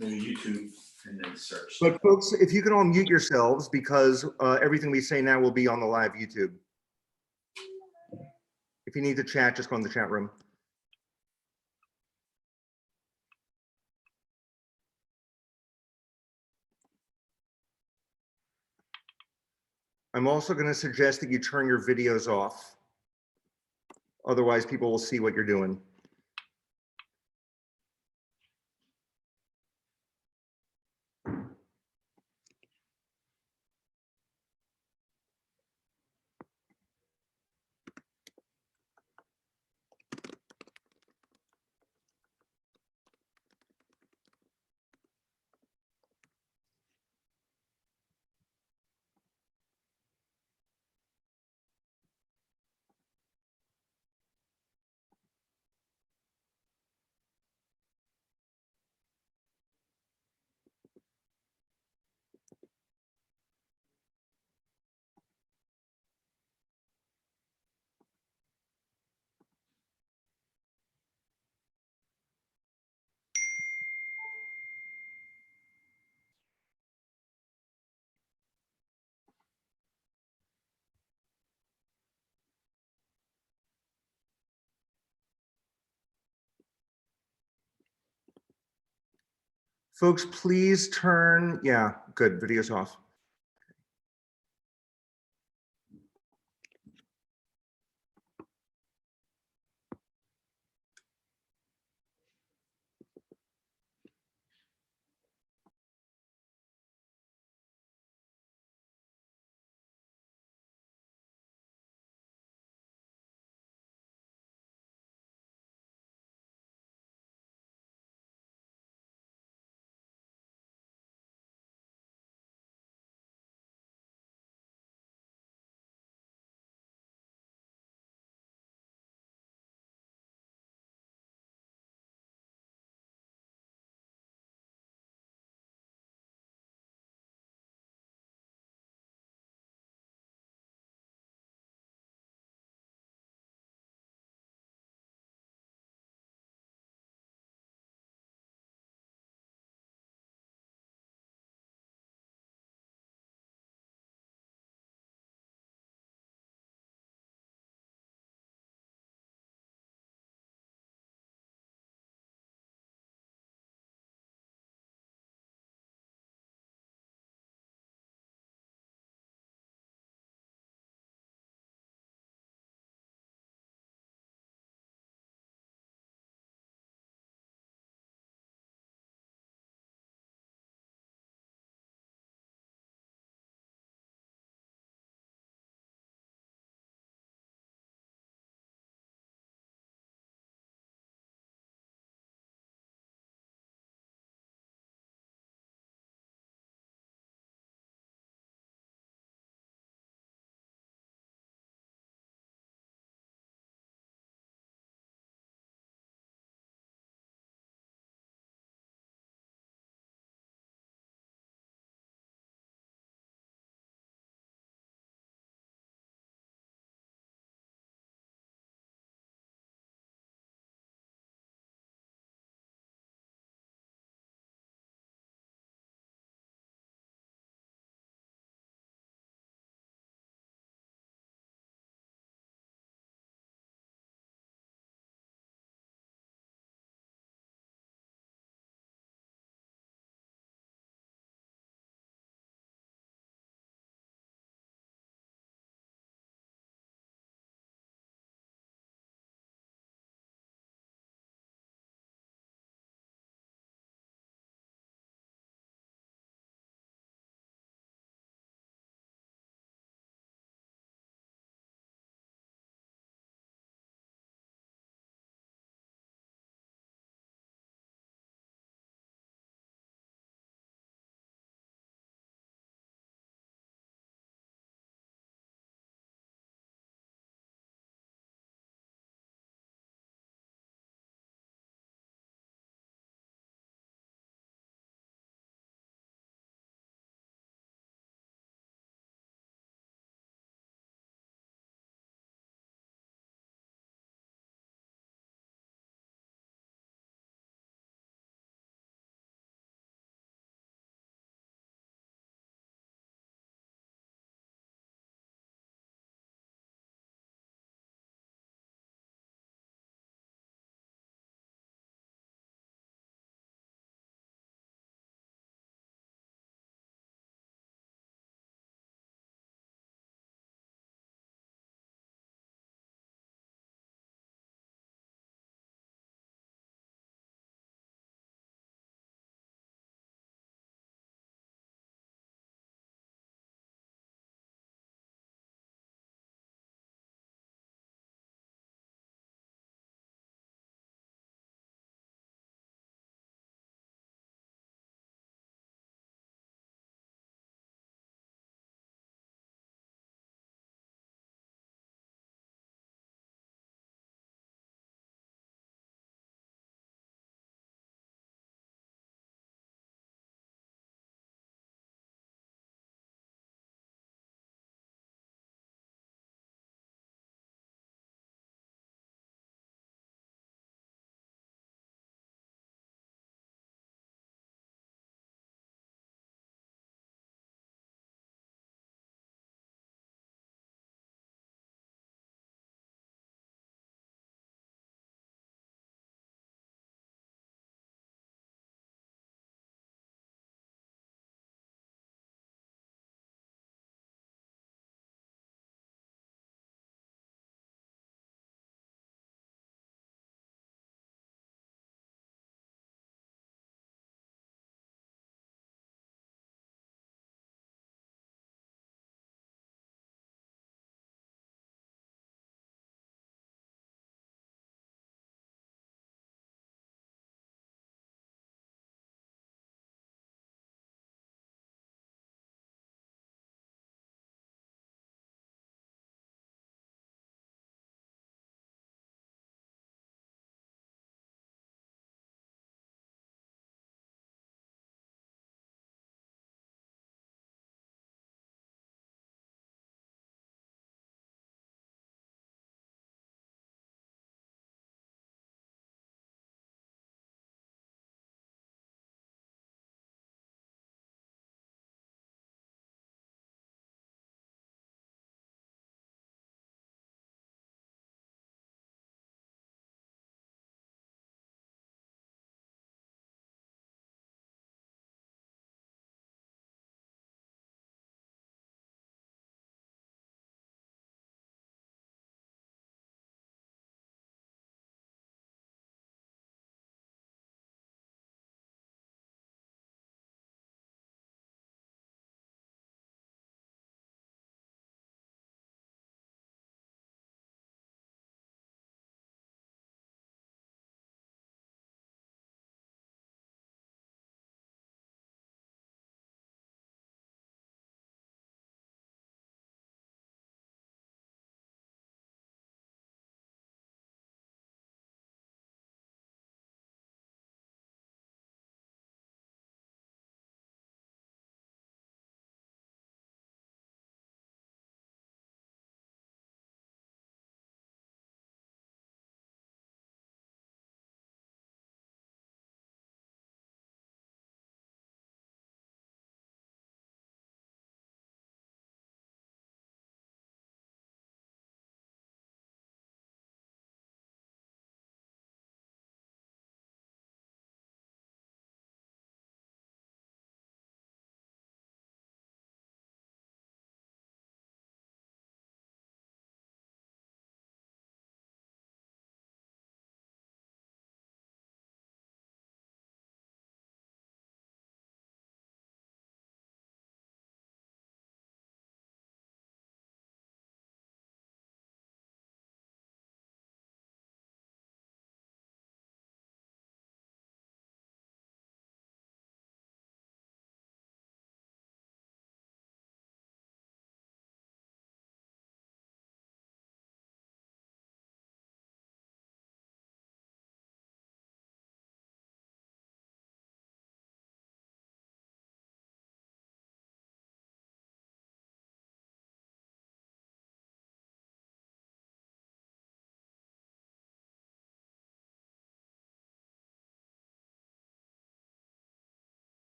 Go to YouTube and then search. But folks, if you can all mute yourselves, because everything we say now will be on the live YouTube. If you need to chat, just go in the chat room. I'm also going to suggest that you turn your videos off. Otherwise, people will see what you're doing. Folks, please turn, yeah, good, video's off.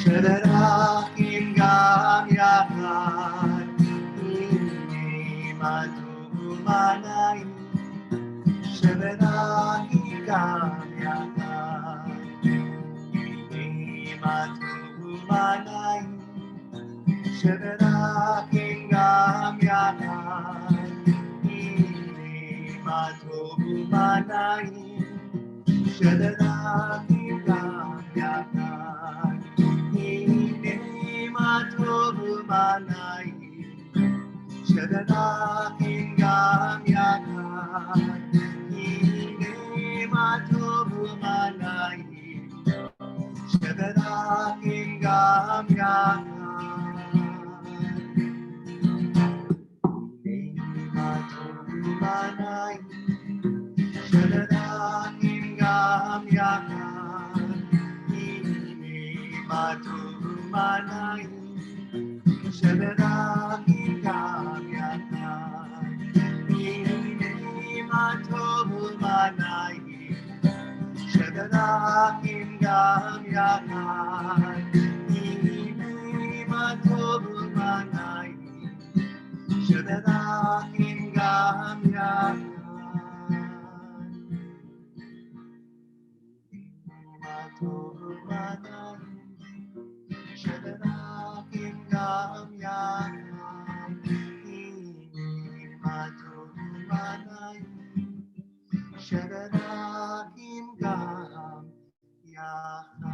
שדרכים גם יחד, הנה מה טוב ומה נעים, שדרכים גם יחד, הנה מה טוב ומה נעים, שדרכים גם יחד, הנה מה טוב ומה נעים, שדרכים גם יחד, הנה מה טוב ומה נעים, שדרכים גם יחד, הנה מה טוב ומה נעים, שדרכים גם יחד, הנה מה טוב ומה נעים, שדרכים גם יחד, הנה מה טוב ומה נעים, שדרכים גם יחד, הנה מה טוב ומה נעים, שדרכים גם יחד, הנה מה טוב ומה נעים, שדרכים גם יחד. מה טוב ומה נעים, שדרכים גם יחד, הנה מה טוב ומה נעים, שדרכים גם יחד.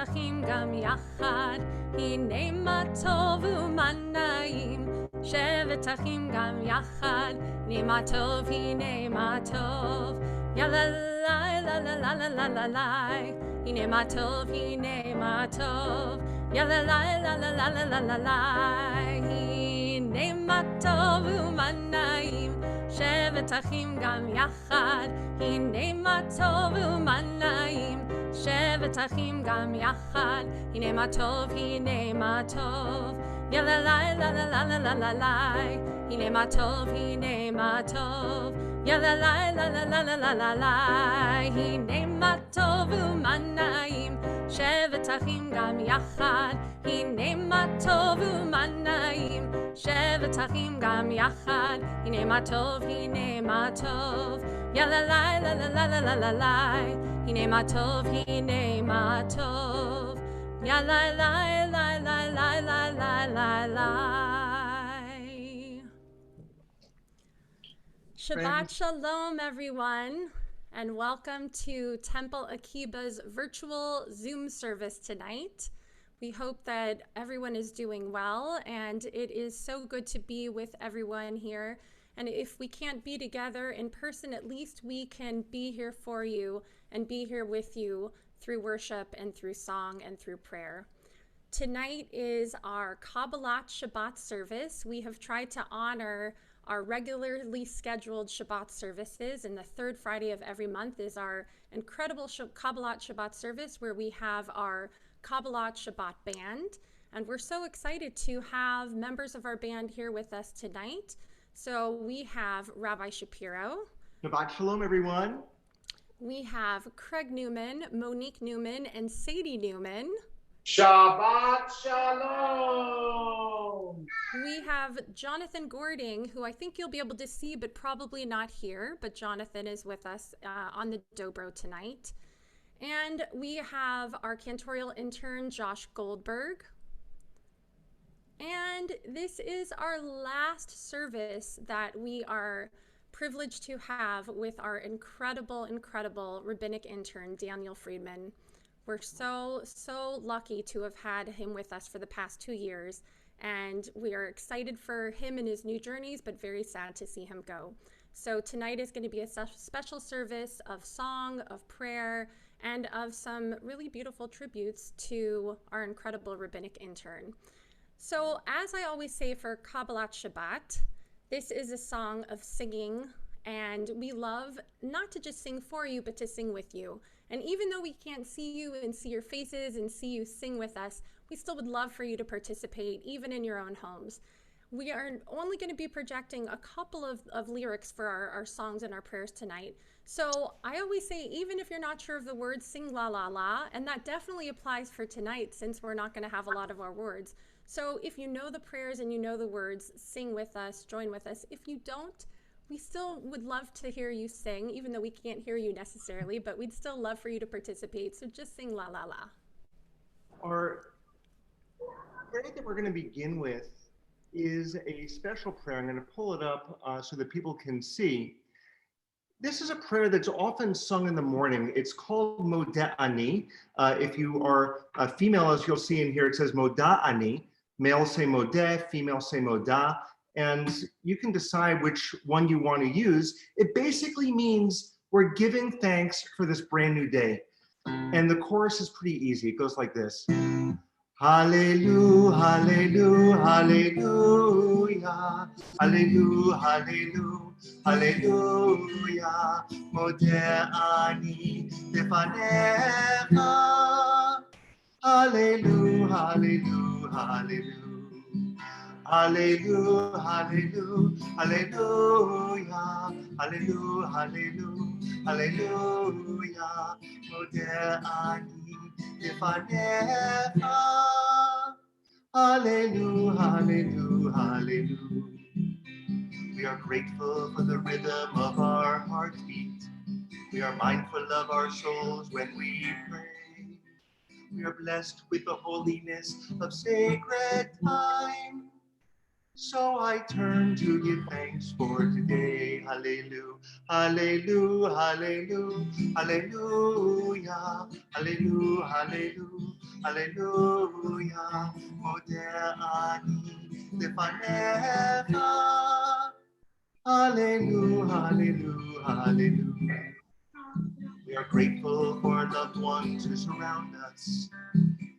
אחים גם יחד, הנה מה טוב ומה נעים, שבת אחים גם יחד, הנה מה טוב, הנה מה טוב, יאללה לי, לה לה לה לה לה לה לה, הנה מה טוב, הנה מה טוב, יאללה לי, לה לה לה לה לה לה לה, הנה מה טוב ומה נעים, שבת אחים גם יחד, הנה מה טוב ומה נעים. שבת אחים גם יחד, הנה מה טוב, הנה מה טוב. יאללה לי לה לה לה לה לה לה לי, הנה מה טוב, הנה מה טוב. יאללה לי לה לה לה לה לה לה לי, הנה מה טוב ומה נעים. שבת אחים גם יחד, הנה מה טוב ומה נעים. שבת אחים גם יחד, הנה מה טוב, הנה מה טוב. יאללה לי לה לה לה לה לה לה לי, הנה מה טוב, הנה מה טוב. יאללה לי לי לי לי לי לי לי. Shabbat Shalom, everyone, and welcome to Temple Akiba's virtual Zoom service tonight. We hope that everyone is doing well, and it is so good to be with everyone here. And if we can't be together in person, at least we can be here for you and be here with you through worship and through song and through prayer. Tonight is our Kabbalat Shabbat service. We have tried to honor our regularly scheduled Shabbat services, and the third Friday of every month is our incredible Kabbalat Shabbat service where we have our Kabbalat Shabbat band. And we're so excited to have members of our band here with us tonight. So we have Rabbi Shapiro. Shabbat Shalom, everyone. We have Craig Newman, Monique Newman, and Sadie Newman. Shabbat Shalom! We have Jonathan Gording, who I think you'll be able to see, but probably not here. But Jonathan is with us on the Dobro tonight. And we have our cantorial intern, Josh Goldberg. And this is our last service that we are privileged to have with our incredible, incredible rabbinic intern, Daniel Friedman. We're so lucky to have had him with us for the past 2 years, and we are excited for him and his new journeys, but very sad to see him go. So tonight is going to be a special service of song, of prayer, and of some really beautiful tributes to our incredible rabbinic intern. So as I always say for Kabbalat Shabbat, this is a song of singing, and we love not to just sing for you, but to sing with you. And even though we can't see you and see your faces and see you sing with us, we still would love for you to participate, even in your own homes. We are only going to be projecting a couple of lyrics for our songs and our prayers tonight. So I always say, even if you're not sure of the words, sing la la la, and that definitely applies for tonight since we're not going to have a lot of our words. So if you know the prayers and you know the words, sing with us, join with us. If you don't, we still would love to hear you sing, even though we can't hear you necessarily, but we'd still love for you to participate. So just sing la la la. Our prayer that we're going to begin with is a special prayer. I'm going to pull it up so that people can see. This is a prayer that's often sung in the morning. It's called Modeh Ani. If you are a female, as you'll see in here, it says Modeh Ani. Male say Modeh, female say Modah. And you can decide which one you want to use. It basically means we're giving thanks for this brand new day. And the chorus is pretty easy. It goes like this. Hallelujah, hallelujah, hallelujah, hallelujah, hallelujah, hallelujah. Modeh ani lefanecha. Hallelujah, hallelujah, hallelujah. Hallelujah, hallelujah, hallelujah, hallelujah, hallelujah, hallelujah. Modeh ani lefanecha. Hallelujah, hallelujah, hallelujah. We are grateful for the rhythm of our heartbeat. We are mindful of our souls when we pray. We are blessed with the holiness of sacred time. So I turn to give thanks for today. Hallelujah, hallelujah, hallelujah, hallelujah, hallelujah, hallelujah, hallelujah. Modeh ani lefanecha. Hallelujah, hallelujah, hallelujah. We are grateful for loved ones who surround us.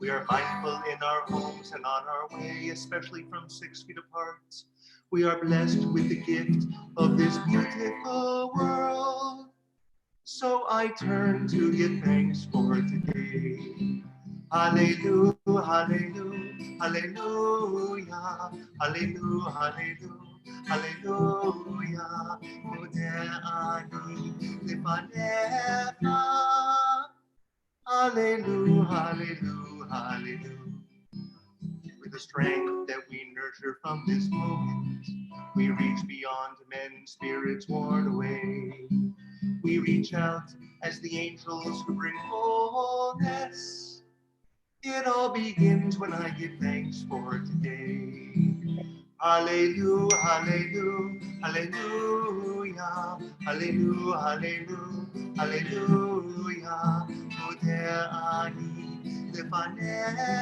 We are mindful in our homes and on our way, especially from 6 feet apart. We are blessed with the gift of this beautiful world. So I turn to give thanks for today. Hallelujah, hallelujah, hallelujah, hallelujah, hallelujah, hallelujah. Modeh ani lefanecha. Hallelujah, hallelujah, hallelujah. With the strength that we nurture from this moment, we reach beyond men's spirits worn away. We reach out as the angels who bring wholeness. It all begins when I give thanks for today. Hallelujah, hallelujah, hallelujah, hallelujah, hallelujah, hallelujah. Modeh ani lefanecha.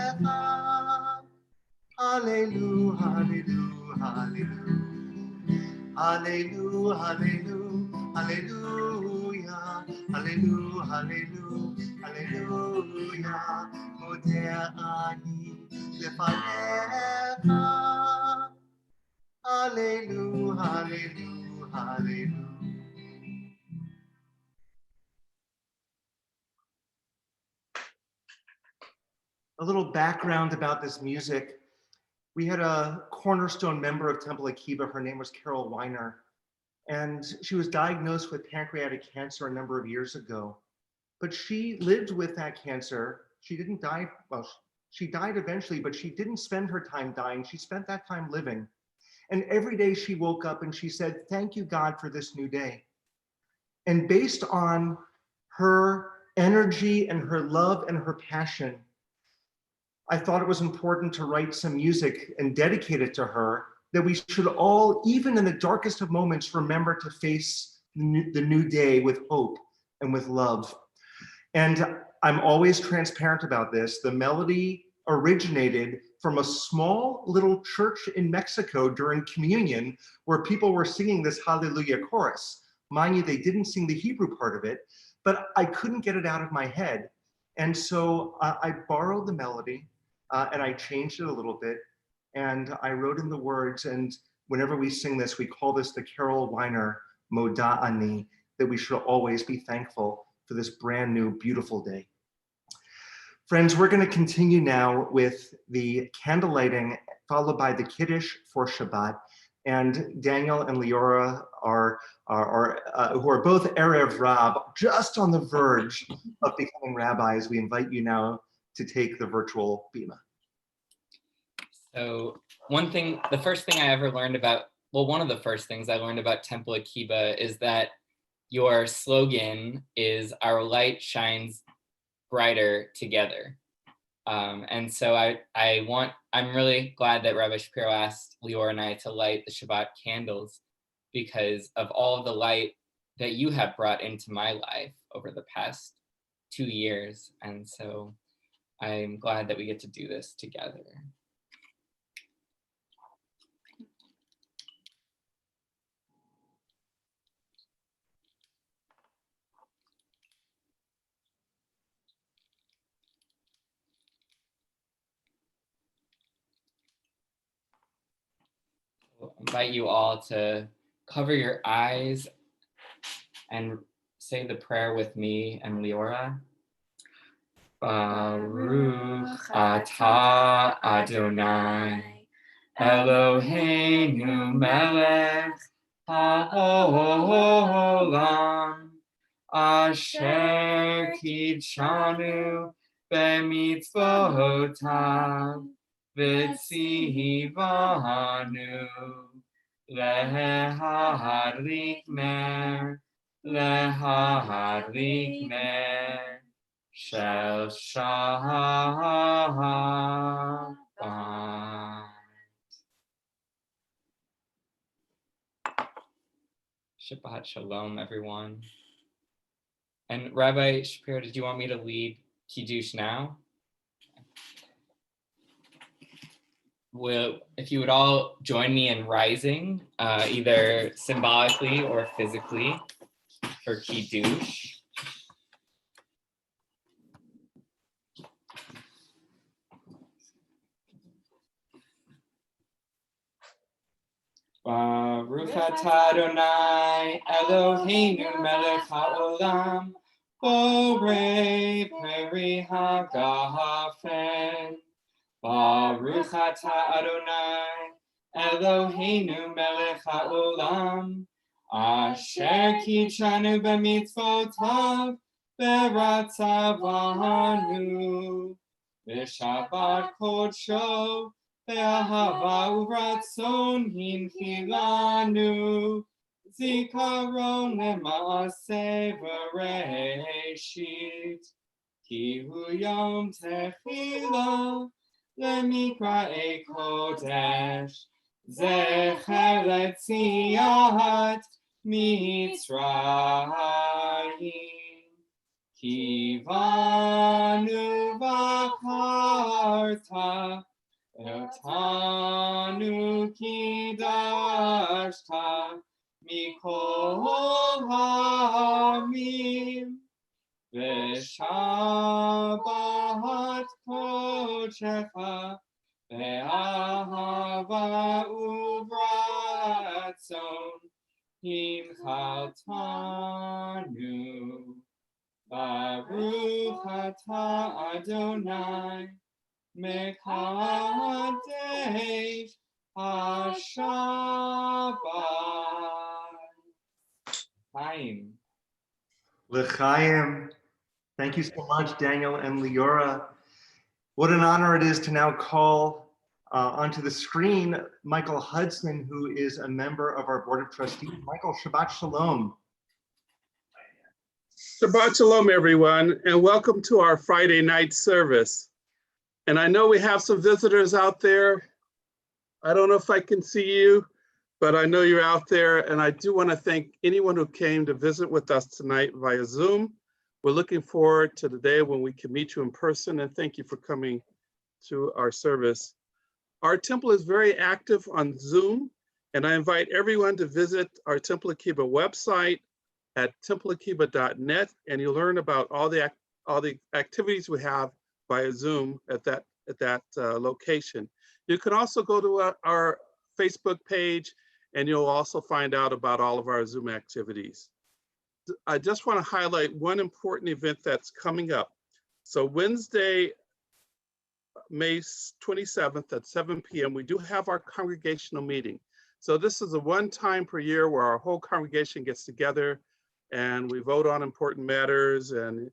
Hallelujah, hallelujah, hallelujah. Hallelujah, hallelujah, hallelujah, hallelujah, hallelujah, hallelujah. Modeh ani lefanecha. Hallelujah, hallelujah, hallelujah. A little background about this music. We had a cornerstone member of Temple Akiba. Her name was Carol Weiner. And she was diagnosed with pancreatic cancer a number of years ago. But she lived with that cancer. She didn't die, well, she died eventually, but she didn't spend her time dying. She spent that time living. And every day she woke up and she said, "Thank you, God, for this new day." And based on her energy and her love and her passion, I thought it was important to write some music and dedicate it to her, that we should all, even in the darkest of moments, remember to face the new day with hope and with love. And I'm always transparent about this. The melody originated from a small little church in Mexico during communion, where people were singing this Hallelujah chorus. Mind you, they didn't sing the Hebrew part of it, but I couldn't get it out of my head. And so I borrowed the melody and I changed it a little bit, and I wrote in the words, and whenever we sing this, we call this the Carol Weiner Modeh ani, that we should always be thankful for this brand new, beautiful day. Friends, we're going to continue now with the candle lighting, followed by the kiddush for Shabbat. And Daniel and Leora who are both Erev Rab, just on the verge of becoming rabbis. We invite you now to take the virtual bima. So one of the first things I learned about Temple Akiba is that your slogan is "Our light shines brighter together." And so I'm really glad that Rabbi Shapiro asked Lior and I to light the Shabbat candles, because of all of the light that you have brought into my life over the past 2 years. And so I'm glad that we get to do this together. I'll invite you all to cover your eyes and say the prayer with me and Leora. Baruch atah Adonai Eloheinu melech haolam asher kidshanu b'mitzvotav v'tzivanu leharik ner Shel Shabbat. Shabbat Shalom, everyone. And Rabbi Shapiro, did you want me to lead Kiddush now? Well, if you would all join me in rising, either symbolically or physically, for Kiddush. Baruch atah Adonai Eloheinu melech haolam borei peri hagafen. Baruch atah Adonai Eloheinu melech haolam asher kitshanu b'mitzvotav v'ratzavanu v'shabbat kodsho v'ahava u'ratzon hinchilanu zikaron lema'aseh v'reishit ki hu yom tefillah lemikra'ei kodesh zecher letziat mitzrayim kivanu v'acharta otanu kidashta mikol ha'amim v'shabbat kodshecha ve'ahava u'ratzon hinchaltanu. Baruch atah Adonai mekadesh HaShabbat. Chaim. L'chaim. Thank you so much, Daniel and Leora. What an honor it is to now call onto the screen Michael Hudson, who is a member of our Board of Trustees. Michael, Shabbat Shalom. Shabbat Shalom, everyone, and welcome to our Friday night service. And I know we have some visitors out there. I don't know if I can see you, but I know you're out there. And I do want to thank anyone who came to visit with us tonight via Zoom. We're looking forward to the day when we can meet you in person, and thank you for coming to our service. Our temple is very active on Zoom, and I invite everyone to visit our Temple Akiba website at templeakiba.net, and you'll learn about all the activities we have via Zoom at that location. You can also go to our Facebook page, and you'll also find out about all of our Zoom activities. I just want to highlight one important event that's coming up. So Wednesday, May 27th at 7 p.m., we do have our congregational meeting. So this is a one time per year where our whole congregation gets together and we vote on important matters, and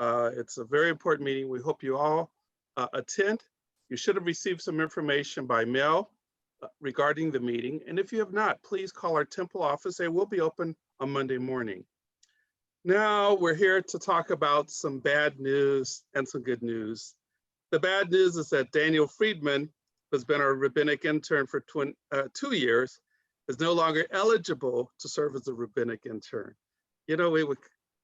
it's a very important meeting. We hope you all attend. You should have received some information by mail regarding the meeting. And if you have not, please call our temple office. They will be open on Monday morning. Now we're here to talk about some bad news and some good news. The bad news is that Daniel Friedman, who's been our rabbinic intern for 2 years, is no longer eligible to serve as a rabbinic intern. You know,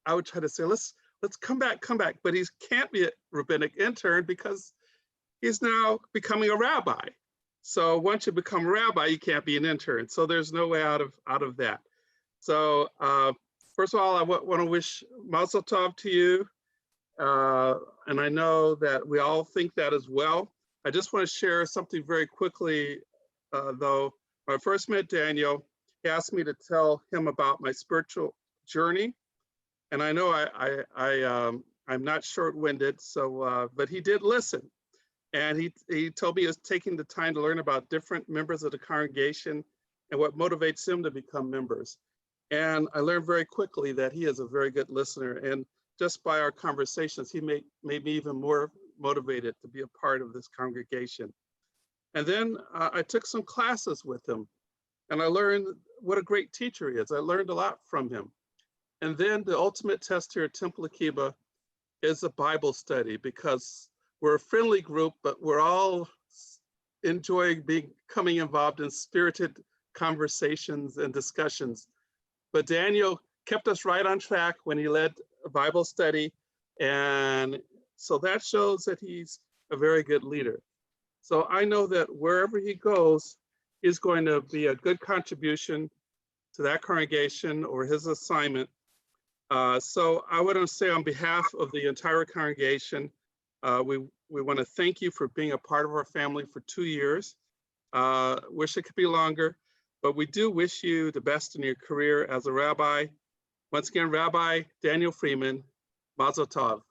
I would try to say, let's come back, but he can't be a rabbinic intern because he's now becoming a rabbi. So once you become a rabbi, you can't be an intern. So there's no way out of that. So first of all, I want to wish Mazel Tov to you. And I know that we all think that as well. I just want to share something very quickly, though. When I first met Daniel, he asked me to tell him about my spiritual journey. And I know I'm not short-winded, so but he did listen. And he told me he was taking the time to learn about different members of the congregation and what motivates them to become members. And I learned very quickly that he is a very good listener. And just by our conversations, he made me even more motivated to be a part of this congregation. And then I took some classes with him, and I learned what a great teacher he is. I learned a lot from him. And then the ultimate test here at Temple Akiba is a Bible study, because we're a friendly group, but we're all enjoying becoming involved in spirited conversations and discussions. But Daniel kept us right on track when he led a Bible study. And so that shows that he's a very good leader. So I know that wherever he goes, he's going to be a good contribution to that congregation or his assignment. So I want to say on behalf of the entire congregation, we want to thank you for being a part of our family for 2 years. Wish it could be longer, but we do wish you the best in your career as a rabbi. Once again, Rabbi Daniel Friedman, Mazel Tov.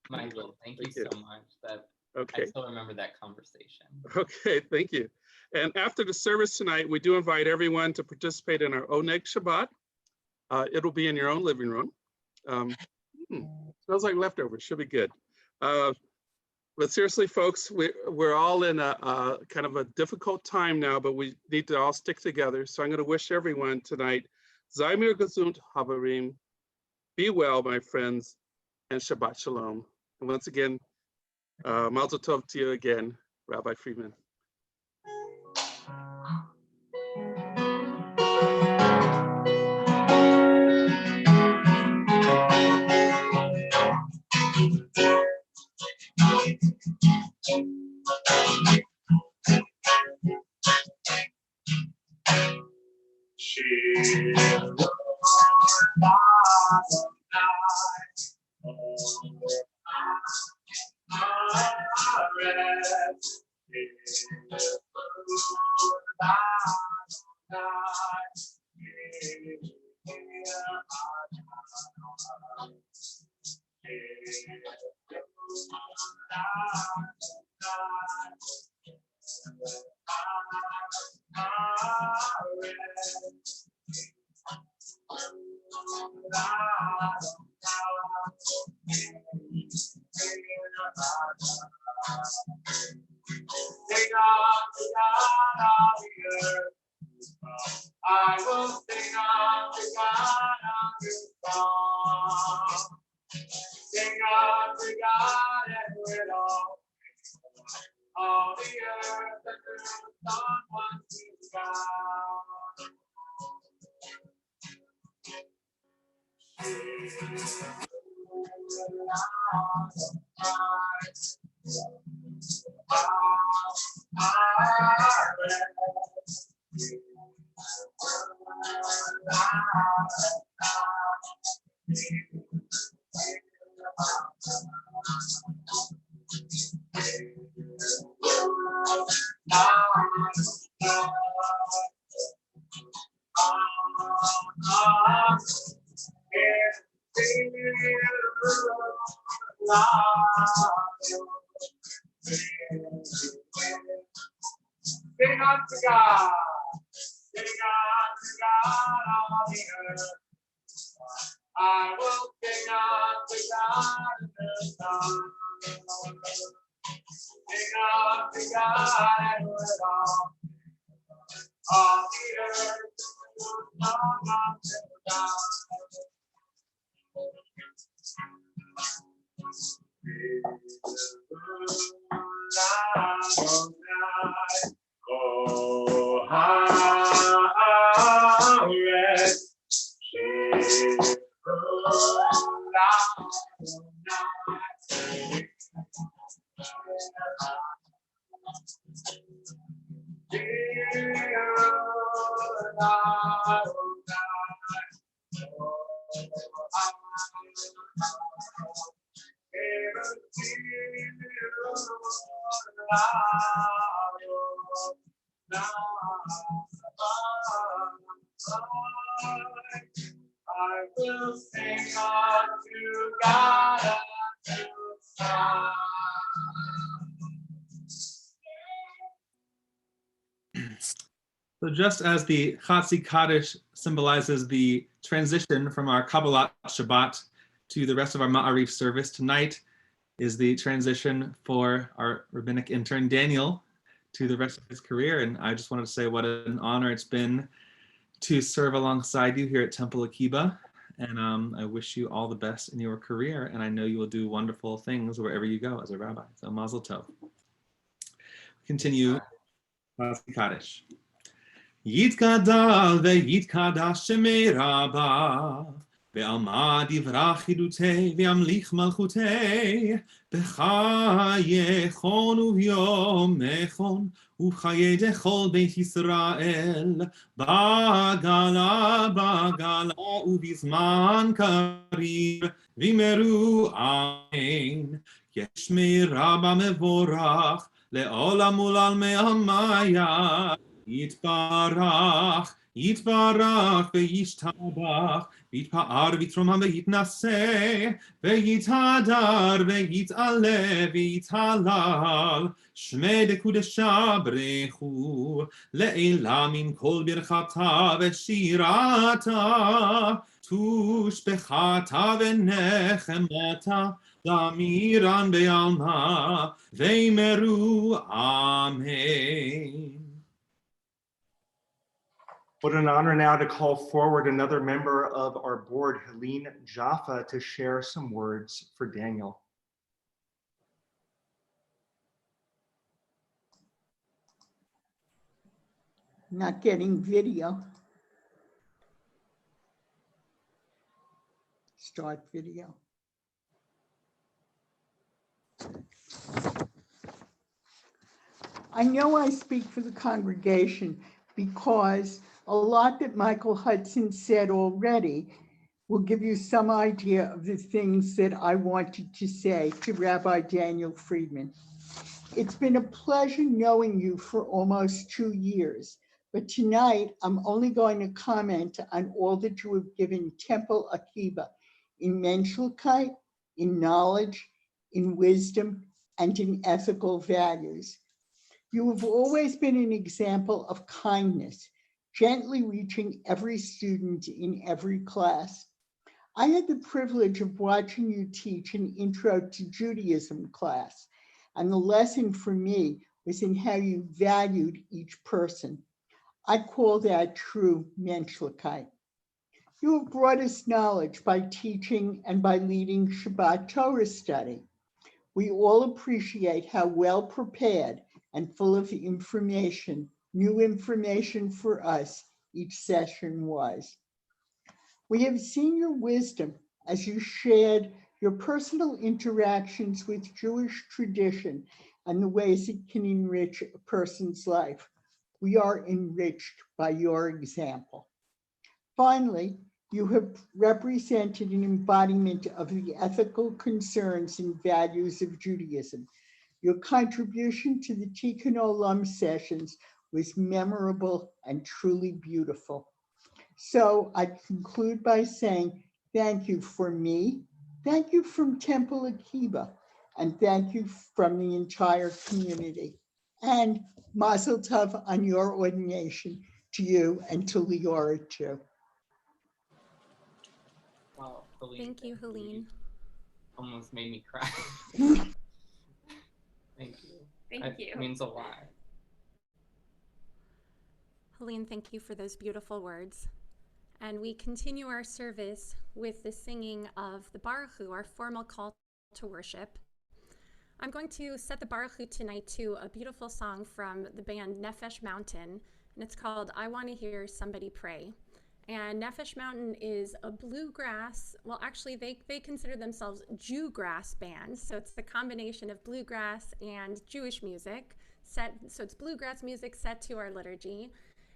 Michael, thank you so much. I Okay. still remember that conversation. Okay, thank you. And after the service tonight, we do invite everyone to participate in our Oneg Shabbat. It'll be in your own living room. Smells like leftovers, should be good. But seriously, folks, we're all in a kind of a difficult time now, but we need to all stick together. So I'm going to wish everyone tonight, Sei mir gesund, Havarim. Be well, my friends, and Shabbat Shalom. And once again, Mazel Tov to you again, Rabbi Friedman. I will sing unto God a new song. Sing unto God and with all the earth and the sun once is God. Sing unto God, sing unto God all the earth. I will sing unto God in the sun. Sing unto God and with all the earth, song unto God. Oh, Haaretz, I will sing unto God a new song. So just as the Chatzi Kaddish symbolizes the transition from our Kabbalat Shabbat to the rest of our Ma'arif service, tonight is the transition for our rabbinic intern, Daniel, to the rest of his career. And I just wanted to say what an honor it's been to serve alongside you here at Temple Akiba. And I wish you all the best in your career. And I know you will do wonderful things wherever you go as a rabbi. So Mazel Tov. Continue Kaddish. Yitkadal ve'yitkadash shemei rabbav ve'alma divrach chidutei ve'amlich malchutei b'chayechon u'vyomechon u'chaye dechol beit Yisrael bagala u'bizman karim v'meru amen yeshmei rabba mevorach le'olam ulal me'amaya יתברך, יתברך וישתבח, ויתפאר ויתרומם ויתנשא, ויתהדר ויתעלה ויתהלל, שמי דקודשה ברכו, לעילה מן כל ברכתה ושירתה, תושבחתה ונחמתה, דמירן בעלמה, ואמרו אמן. What an honor now to call forward another member of our board, Helene Jaffa, to share some words for Daniel. Not getting video. Start video. I know I speak for the congregation because a lot that Michael Hudson said already will give you some idea of the things that I wanted to say to Rabbi Daniel Friedman. It's been a pleasure knowing you for almost 2 years, but tonight I'm only going to comment on all that you have given Temple Akiba in Menschlichkeit, in knowledge, in wisdom, and in ethical values. You have always been an example of kindness, gently reaching every student in every class. I had the privilege of watching you teach an Intro to Judaism class, and the lesson for me was in how you valued each person. I call that true Menschlichkeit. You have brought us knowledge by teaching and by leading Shabbat Torah study. We all appreciate how well prepared and full of information, new information for us, each session was. We have seen your wisdom as you shared your personal interactions with Jewish tradition and the ways it can enrich a person's life. We are enriched by your example. Finally, you have represented an embodiment of the ethical concerns and values of Judaism. Your contribution to the Tikkun Olam sessions was memorable and truly beautiful. So I conclude by saying thank you for me, thank you from Temple Akiba, and thank you from the entire community. And Mazel Tov on your ordination to you and to Leora too. Well, Helene, Thank you, Helene. almost made me cry. Thank you. Thank you. It means a lot. Helene, thank you for those beautiful words. And we continue our service with the singing of the Baruch Hu, our formal call to worship. I'm going to set the Baruch Hu tonight to a beautiful song from the band Nefesh Mountain, and it's called I Want to Hear Somebody Pray. And Nefesh Mountain is a bluegrass, well, actually they consider themselves Jewgrass band. So it's the combination of bluegrass and Jewish music so it's bluegrass music set to our liturgy.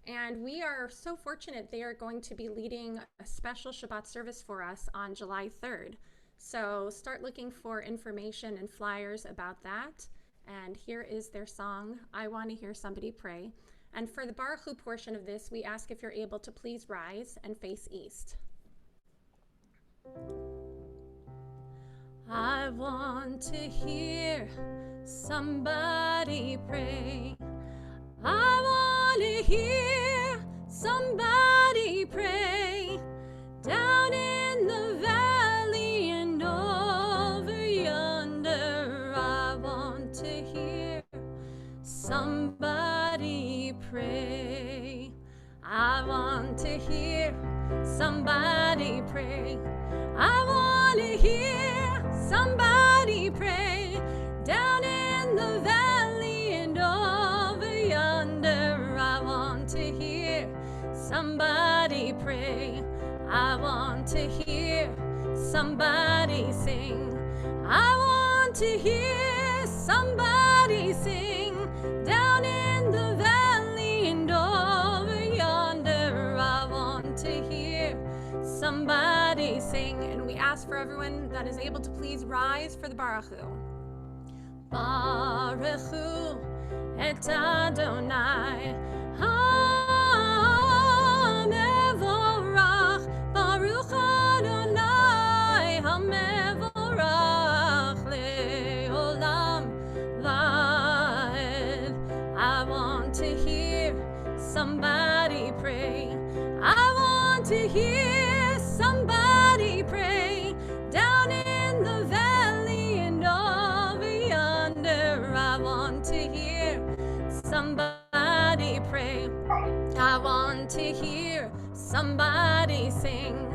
And we are so fortunate they are going to be leading a special Shabbat service for us on July 3rd. So start looking for information and flyers about that. And here is their song, I Want to Hear Somebody Pray. And for the Baruch Hu portion of this, we ask if you're able to please rise and face east. I want to hear somebody pray. I want to hear somebody pray. Down in the valley and over yonder, I want to hear somebody pray. I want to hear somebody pray. I want to hear somebody pray. Down in the valley and over yonder, I want to hear somebody pray. I want to hear somebody sing. I want to hear somebody sing. Down in the valley and over yonder, I want to hear somebody sing. And we ask for everyone that is able to please rise for the Baruch Hu. Baruch Hu et Adonai. somebody pray. I want to hear somebody pray. Down in the valley and over yonder, I want to hear somebody pray. I want to hear somebody sing.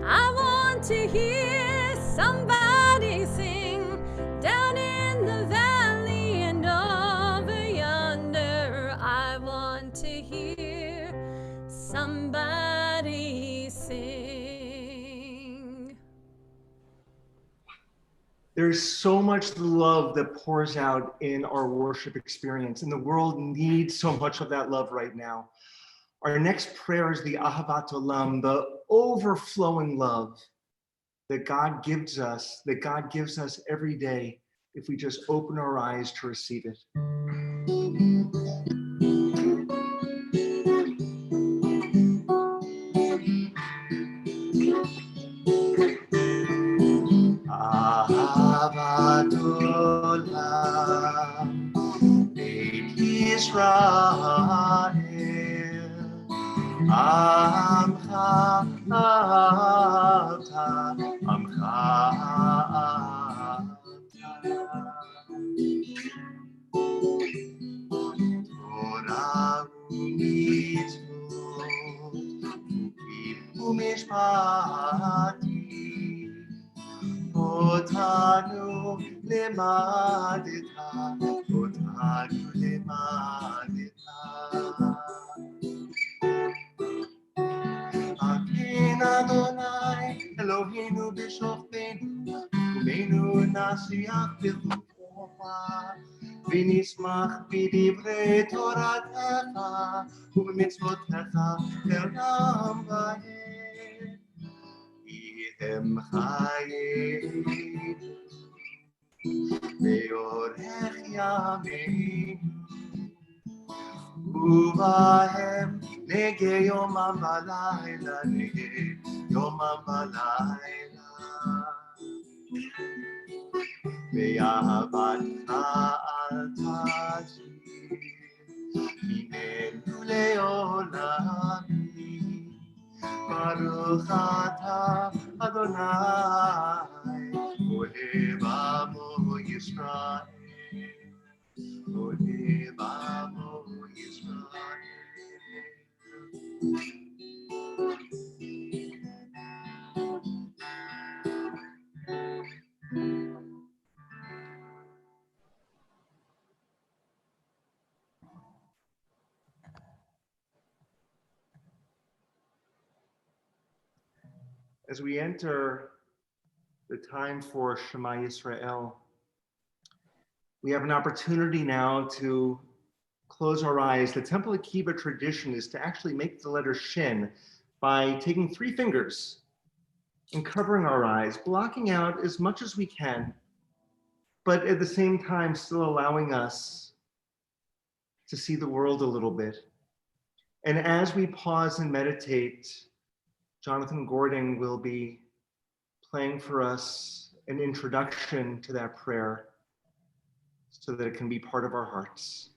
I want to hear somebody sing. Down in the valley and over yonder, I want to hear somebody sing. There's so much love that pours out in our worship experience, and the world needs so much of that love right now. Our next prayer is the Ahavat Olam, the overflowing love that God gives us every day if we just open our eyes to receive it. Ahavat Olam, Beit Yisrael, Amcha Ata, Amcha Ata. Torah u'mitzvot, u'kim u'mishpati, otanu lemadeta, otanu lemadeta. Akin Adonai Eloheinu b'shofteinu, u'meinu nasiach b'chukocha, v'nismach b'divrei toratecha, u'b'mitzvotecha elam v'hem. Ihem chayenu, ve'orech yameinu, ובהם נגה יומם ולילה, נגה יומם ולילה. ואהבתך אל תשיר, ממנו לעולמי. ברוך אתה אדוני, אוהב עמו ישראל. אוהב עמו ישראל. As we enter the time for Shema Yisrael, we have an opportunity now to close our eyes. The Temple Akiba tradition is to actually make the letter Shin by taking 3 fingers and covering our eyes, blocking out as much as we can, but at the same time still allowing us to see the world a little bit. And as we pause and meditate, Jonathan Gordon will be playing for us an introduction to that prayer so that it can be part of our hearts.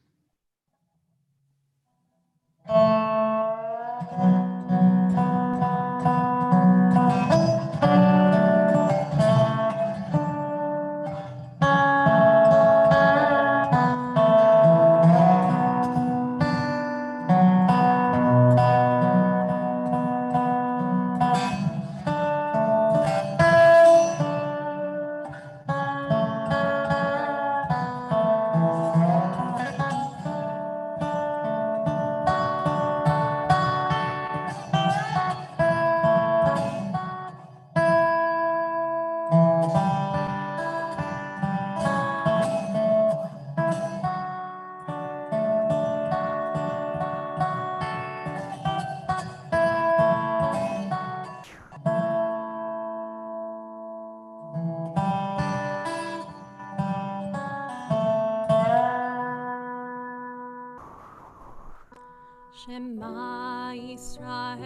Shema Yisrael,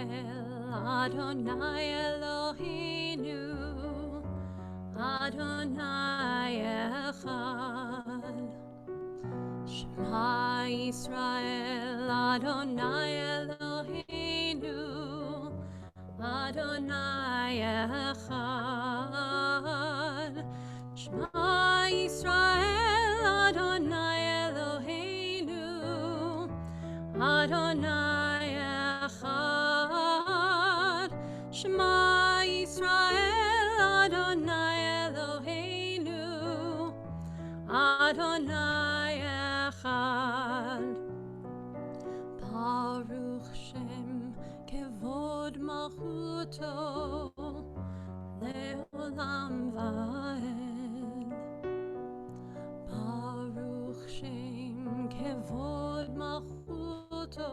Adonai Eloheinu, Adonai Echad. Shema Yisrael Adonai Eloheinu Adonai Echad. Shema Yisrael Adonai Eloheinu Adonai Echad. Shema Yisrael Adonai Eloheinu Adonai Echad. Baruch Shem Kevod Malchuto Leolam Vaed. Baruch Shem Kevod Malchuto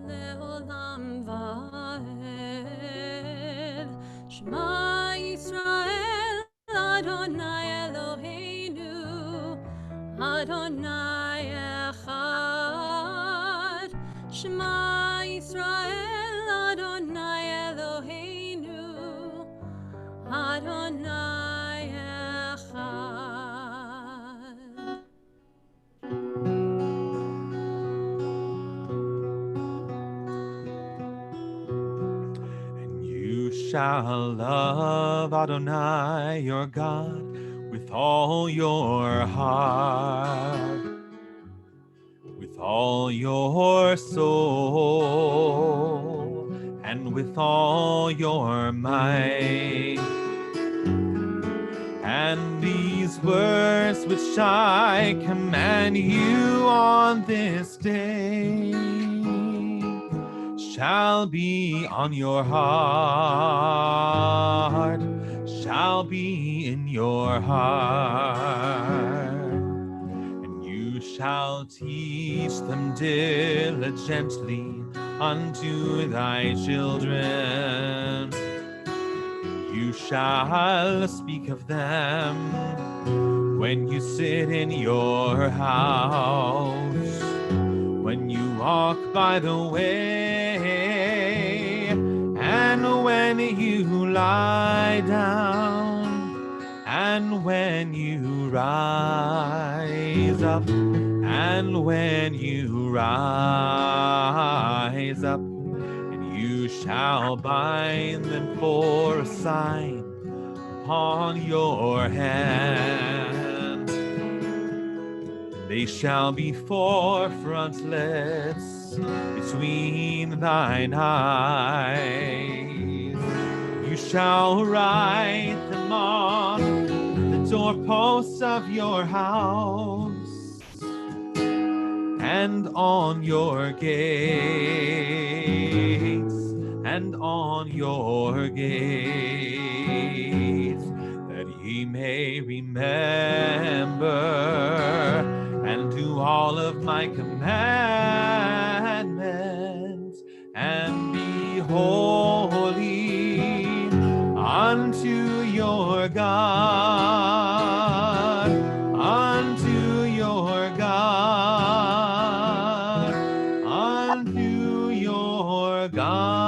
Leolam Vaed. Shema Yisrael Adonai Eloheinu Adonai Echad. Shema Yisrael Adonai Eloheinu Adonai Echad. And you shall love Adonai your God with all your heart, with all your soul, and with all your might. And these words which I command you on this day shall be on your heart, shall be in your heart. And you shall teach them diligently unto thy children. You shall speak of them when you sit in your house, when you walk by the way, and when you lie down, and when you rise up, and when you rise up. You shall bind them for a sign upon your hand. They shall be for frontlets between thine eyes. You shall write them on the doorposts of your house and on your gates, and on your gates, that ye may remember and do all of my commandments, and be holy unto your God, unto your God, unto your God.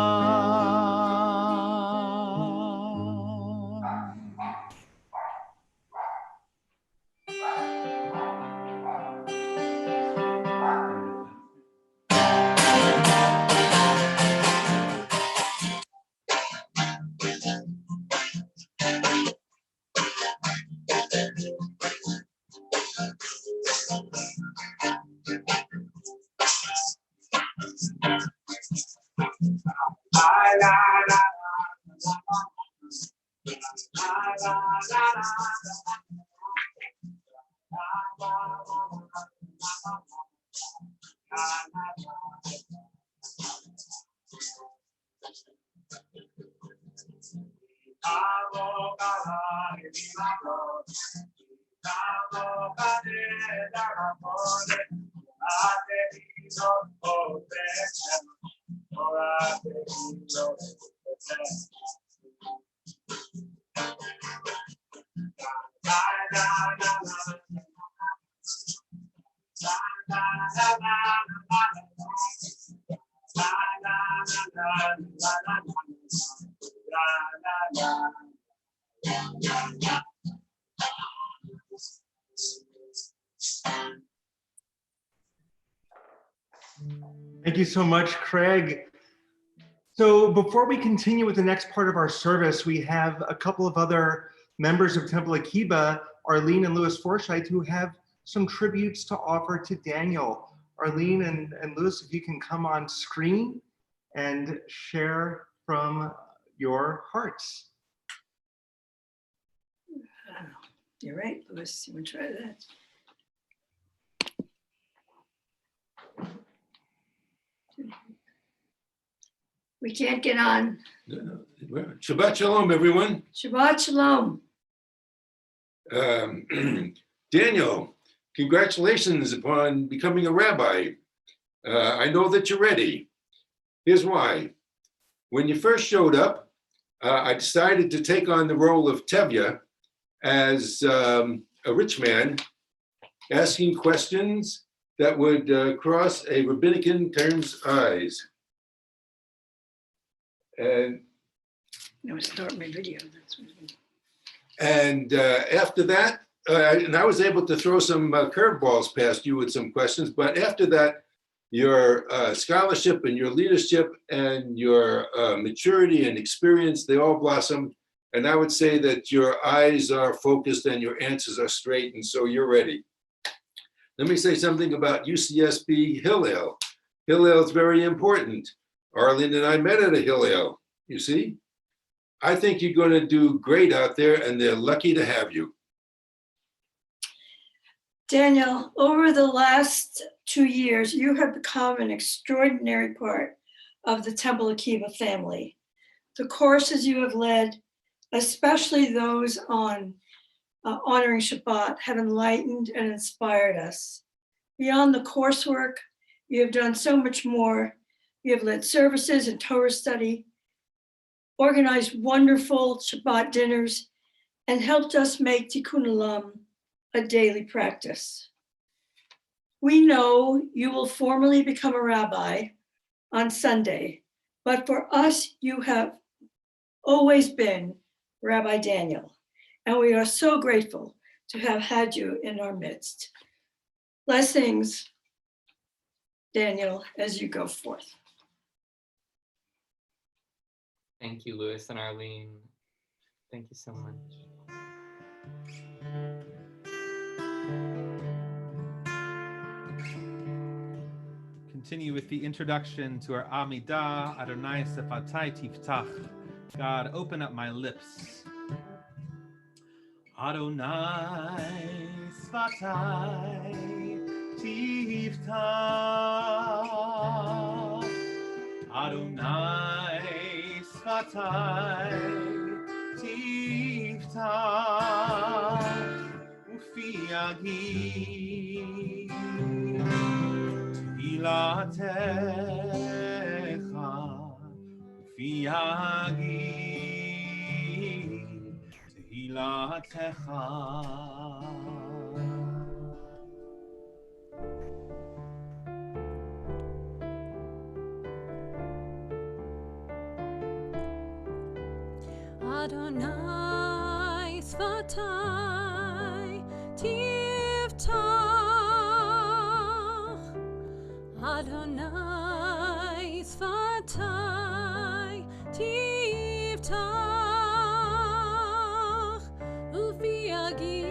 Thank you so much, Craig. So before we continue with the next part of our service, we have a couple of other members of Temple Akiba, Arlene and Louis Forsythe, who have some tributes to offer to Daniel. Arlene and Louis, if you can come on screen and share from your hearts. You're right, Louis. You want to try that? We can't get on. Shabbat Shalom, everyone. Shabbat Shalom. Daniel, congratulations upon becoming a rabbi. I know that you're ready. Here's why. When you first showed up, I decided to take on the role of Tevye as a rich man asking questions that would cross a rabbinic intern's eyes. And No, start my video. That's what after that, and I was able to throw some curveballs past you with some questions, but after that, your scholarship and your leadership and your maturity and experience, they all blossomed. And I would say that your eyes are focused and your answers are straight, and so you're ready. Let me say something about UCSB Hillel. Hillel is very important. Arlene and I met at a Hillel, you see? I think you're going to do great out there, and they're lucky to have you. Daniel, over the last 2 years, you have become an extraordinary part of the Temple Akiba family. The courses you have led, especially those on honoring Shabbat, have enlightened and inspired us. Beyond the coursework, you have done so much more. You have led services and Torah study, organized wonderful Shabbat dinners, and helped us make Tikkun Olam a daily practice. We know you will formally become a rabbi on Sunday, but for us, you have always been Rabbi Daniel, and we are so grateful to have had you in our midst. Blessings, Daniel, as you go forth. Thank you, Louis and Arlene. Thank you so much. Continue with the introduction to our Amida, Adonai Sefatai Tiftach. God, open up my lips. Adonai Sefatai Tiftach. Adonai Sefatai Tiftach. Ufi Agi Tfilatecha Ufi Agi Tfilatecha. Adonai Sfatai Tiftach. Adonai Sfatai Tiftach. Ufi Agi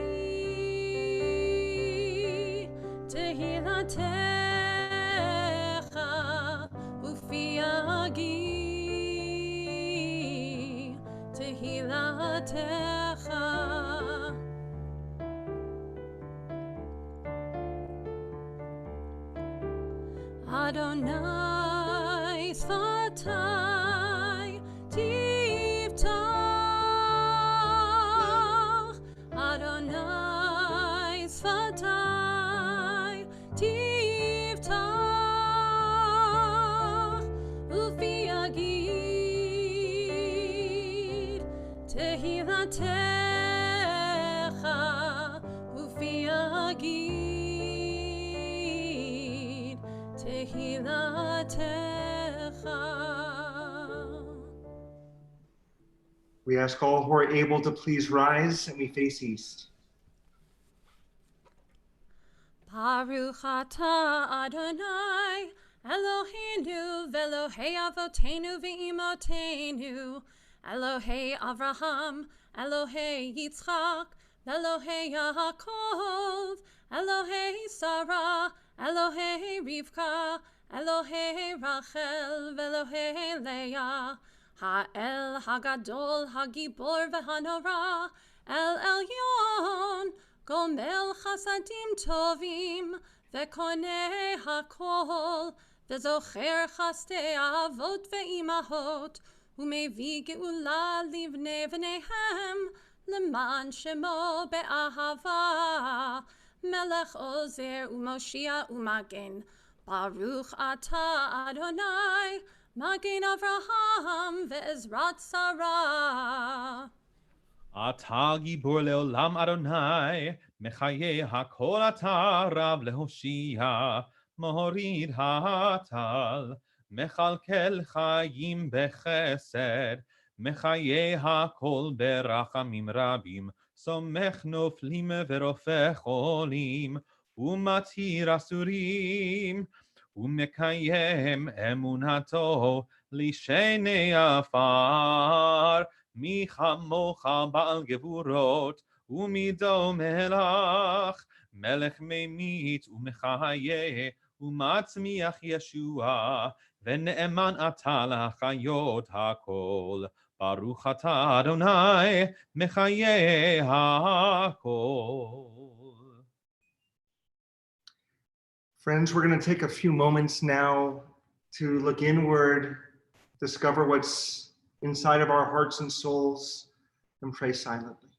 Tehilatecha. Ufi Agi Tehilatecha. Adonai Sfatai Tiftach. Adonai Sfatai Tiftach. Ufi Agid Tehilatecha. Ufi Agid Tehilatecha. We ask all who are able to please rise, and we face east. Baruch atah Adonai Eloheinu ve'Elohei avotenu ve'imotenu, Elohei Avraham, Elohei Yitzchak, Elohei Yaakov, Elohei Sarah, Elohei Rivka, Elohei Rachel, ve'Elohei Leah, Ha'el Hagadol Hagibor ve'Hanora, El Elyon, Gomel Chasadim Tovim, ve'Konei Hakol, ve'Zocher Chastei Avot ve'Imahot, U'mevii Geula livnei v'neihem, Leman Shemo be'ahava, Melech Ozer u'Moshia u'Magen, Baruch Ata Adonai, Magen Avraham ve'Ezrat Sarah. אתה גיבור לעולם אדוני, מחיה הכל אתה רב להושיע, מוריד הטל, מכלכל חיים בחסד, מחיה הכל ברחמים רבים, סומך נופלים ורופא חולים, ומתיר אסורים, ומקיים אמונתו לשני עפר, מי כמוך בעל גבורות ומידו מלך, מלך ממית ומחיה ומצמיח ישועה, ונאמן אתה לחיות הכל. ברוך אתה אדוני מחיה הכל. Friends, we're going to take a few moments now to look inward, discover what's inside of our hearts and souls, and pray silently.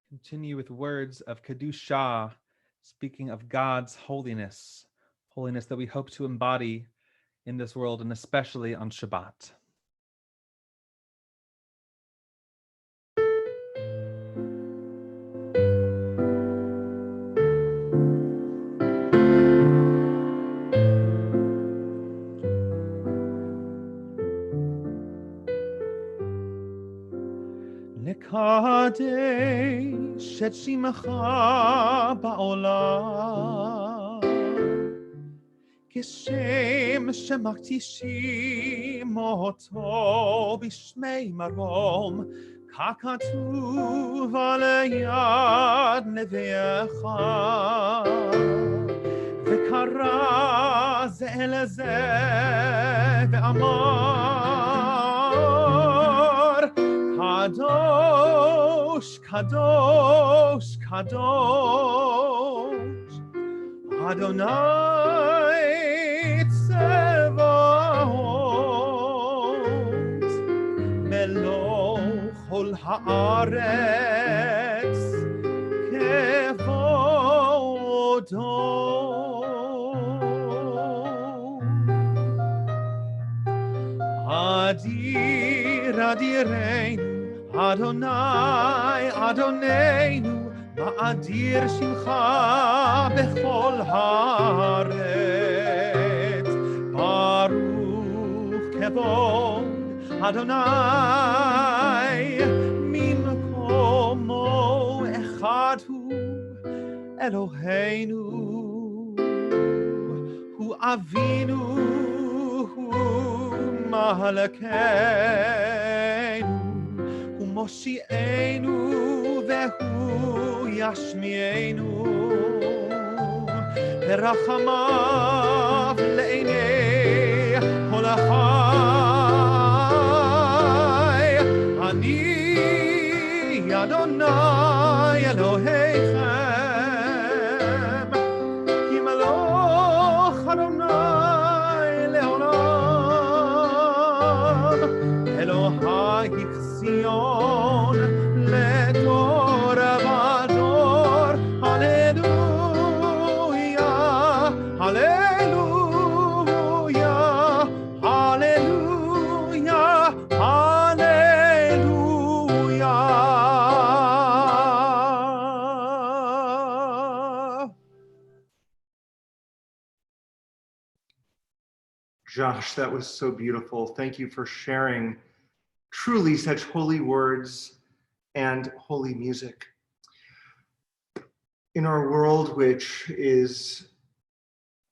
Continue with words of Kedusha, speaking of God's holiness, holiness that we hope to embody in this world and especially on Shabbat. נקדש את שמך בעולם, כשם שמקדישים אותו בשמי מרום, ככתוב על יד נביאך. וקרא זה אל זה ואמר, קדוש, קדוש, קדוש, אדוני צבאות, מלוא כל הארץ כבודו. אדיר אדירנו, אדוני אדוננו, מאדיר שמך בכל הארץ. ברוך כבוד אדוני, ממקומו אחד הוא אלוהינו, הוא אבינו, הוא מלכנו ומושיענו והוא ישמיענו ורחמיו לעיני כל החי. אני אדוני אלוהיכם כי מלוך אדוני לעולם אלוהי ציון לדור ודור. הללויה הללויה הללויה הללויה. Josh, that was so beautiful. Thank you for sharing truly such holy words and holy music. In our world, which is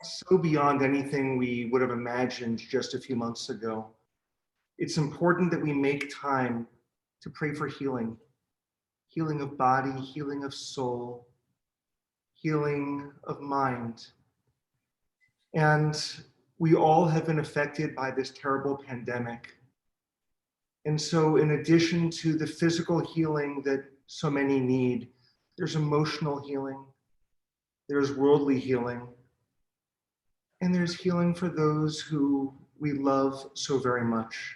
so beyond anything we would have imagined just a few months ago, it's important that we make time to pray for healing, healing of body, healing of soul, healing of mind. And we all have been affected by this terrible pandemic. And so in addition to the physical healing that so many need, there's emotional healing, there's worldly healing, and there's healing for those who we love so very much.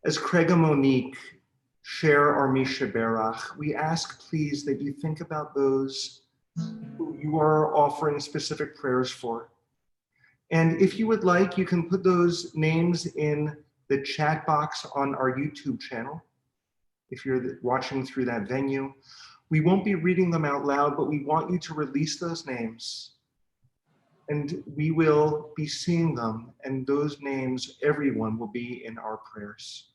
As Craig and Monique share our Misha Berach, we ask please that you think about those who you are offering specific prayers for. And if you would like, you can put those names in the chat box on our YouTube channel, if you're watching through that venue. We won't be reading them out loud, but we want you to release those names. And we will be seeing them, and those names, everyone will be in our prayers.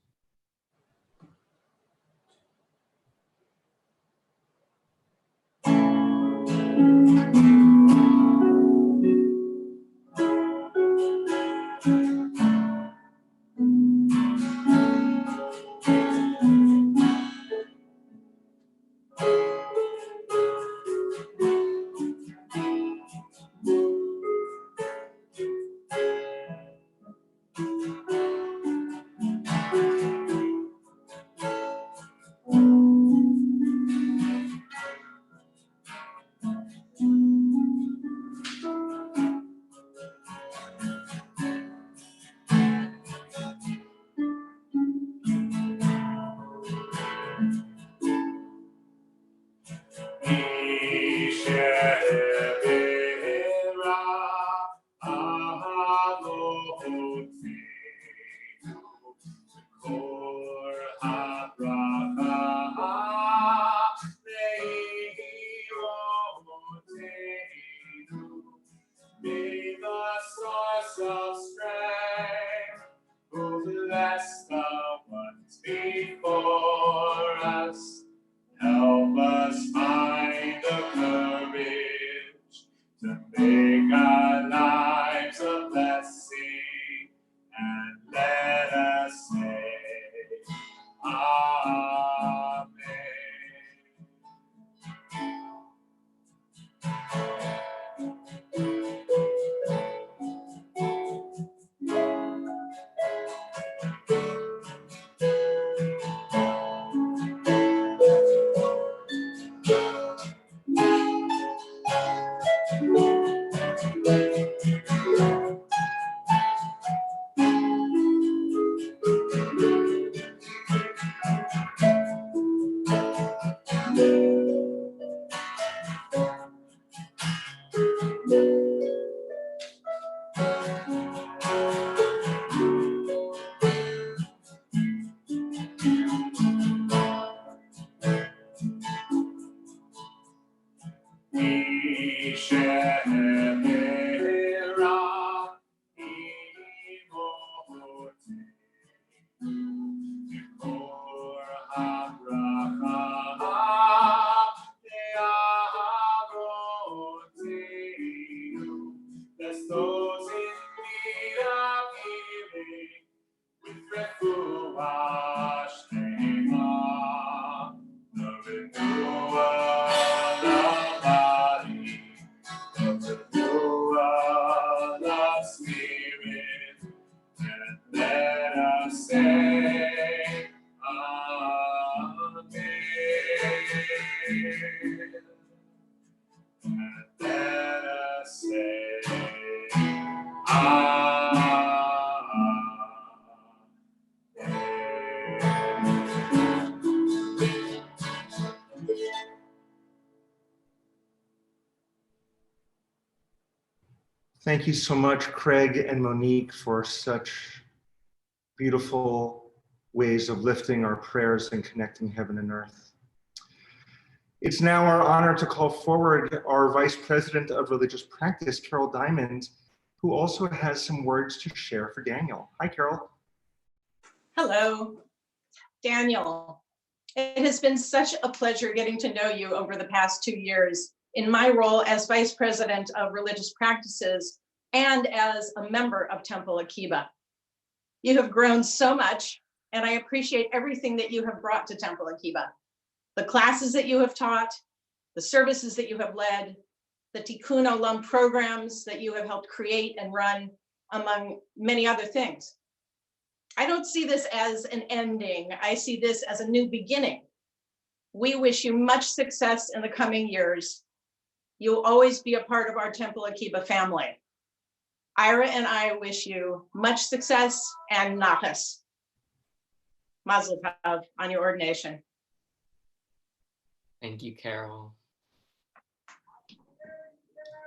May the source of strength who bless the ones before us, help us find the courage to make our lives a blessing, and let us say, Amen. Bless those in need of healing, Let us say, Amen. Thank you so much, Craig and Monique, for such beautiful ways of lifting our prayers and connecting heaven and earth. It's now our honor to call forward our Vice President of Religious Practice, Carol Diamond, who also has some words to share for Daniel. Hi, Carol. Hello, Daniel. It has been such a pleasure getting to know you over the past 2 years in my role as Vice President of Religious Practices and as a member of Temple Akiba. You have grown so much, and I appreciate everything that you have brought to Temple Akiba. The classes that you have taught, the services that you have led, the Tikkun Olam programs that you have helped create and run, among many other things. I don't see this as an ending. I see this as a new beginning. We wish you much success in the coming years. You'll always be a part of our Temple Akiba family. Ira and I wish you much success and nachas. Mazel tov on your ordination. Thank you, Carol.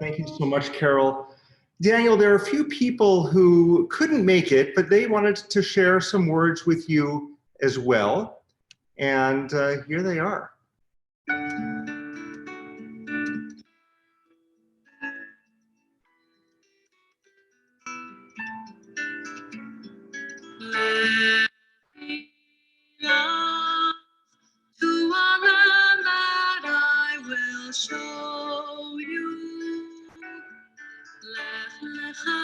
Thank you so much, Carol. Daniel, there are a few people who couldn't make it, but they wanted to share some words with you as well. And here they are. To a land that I will show you. Lech lecha,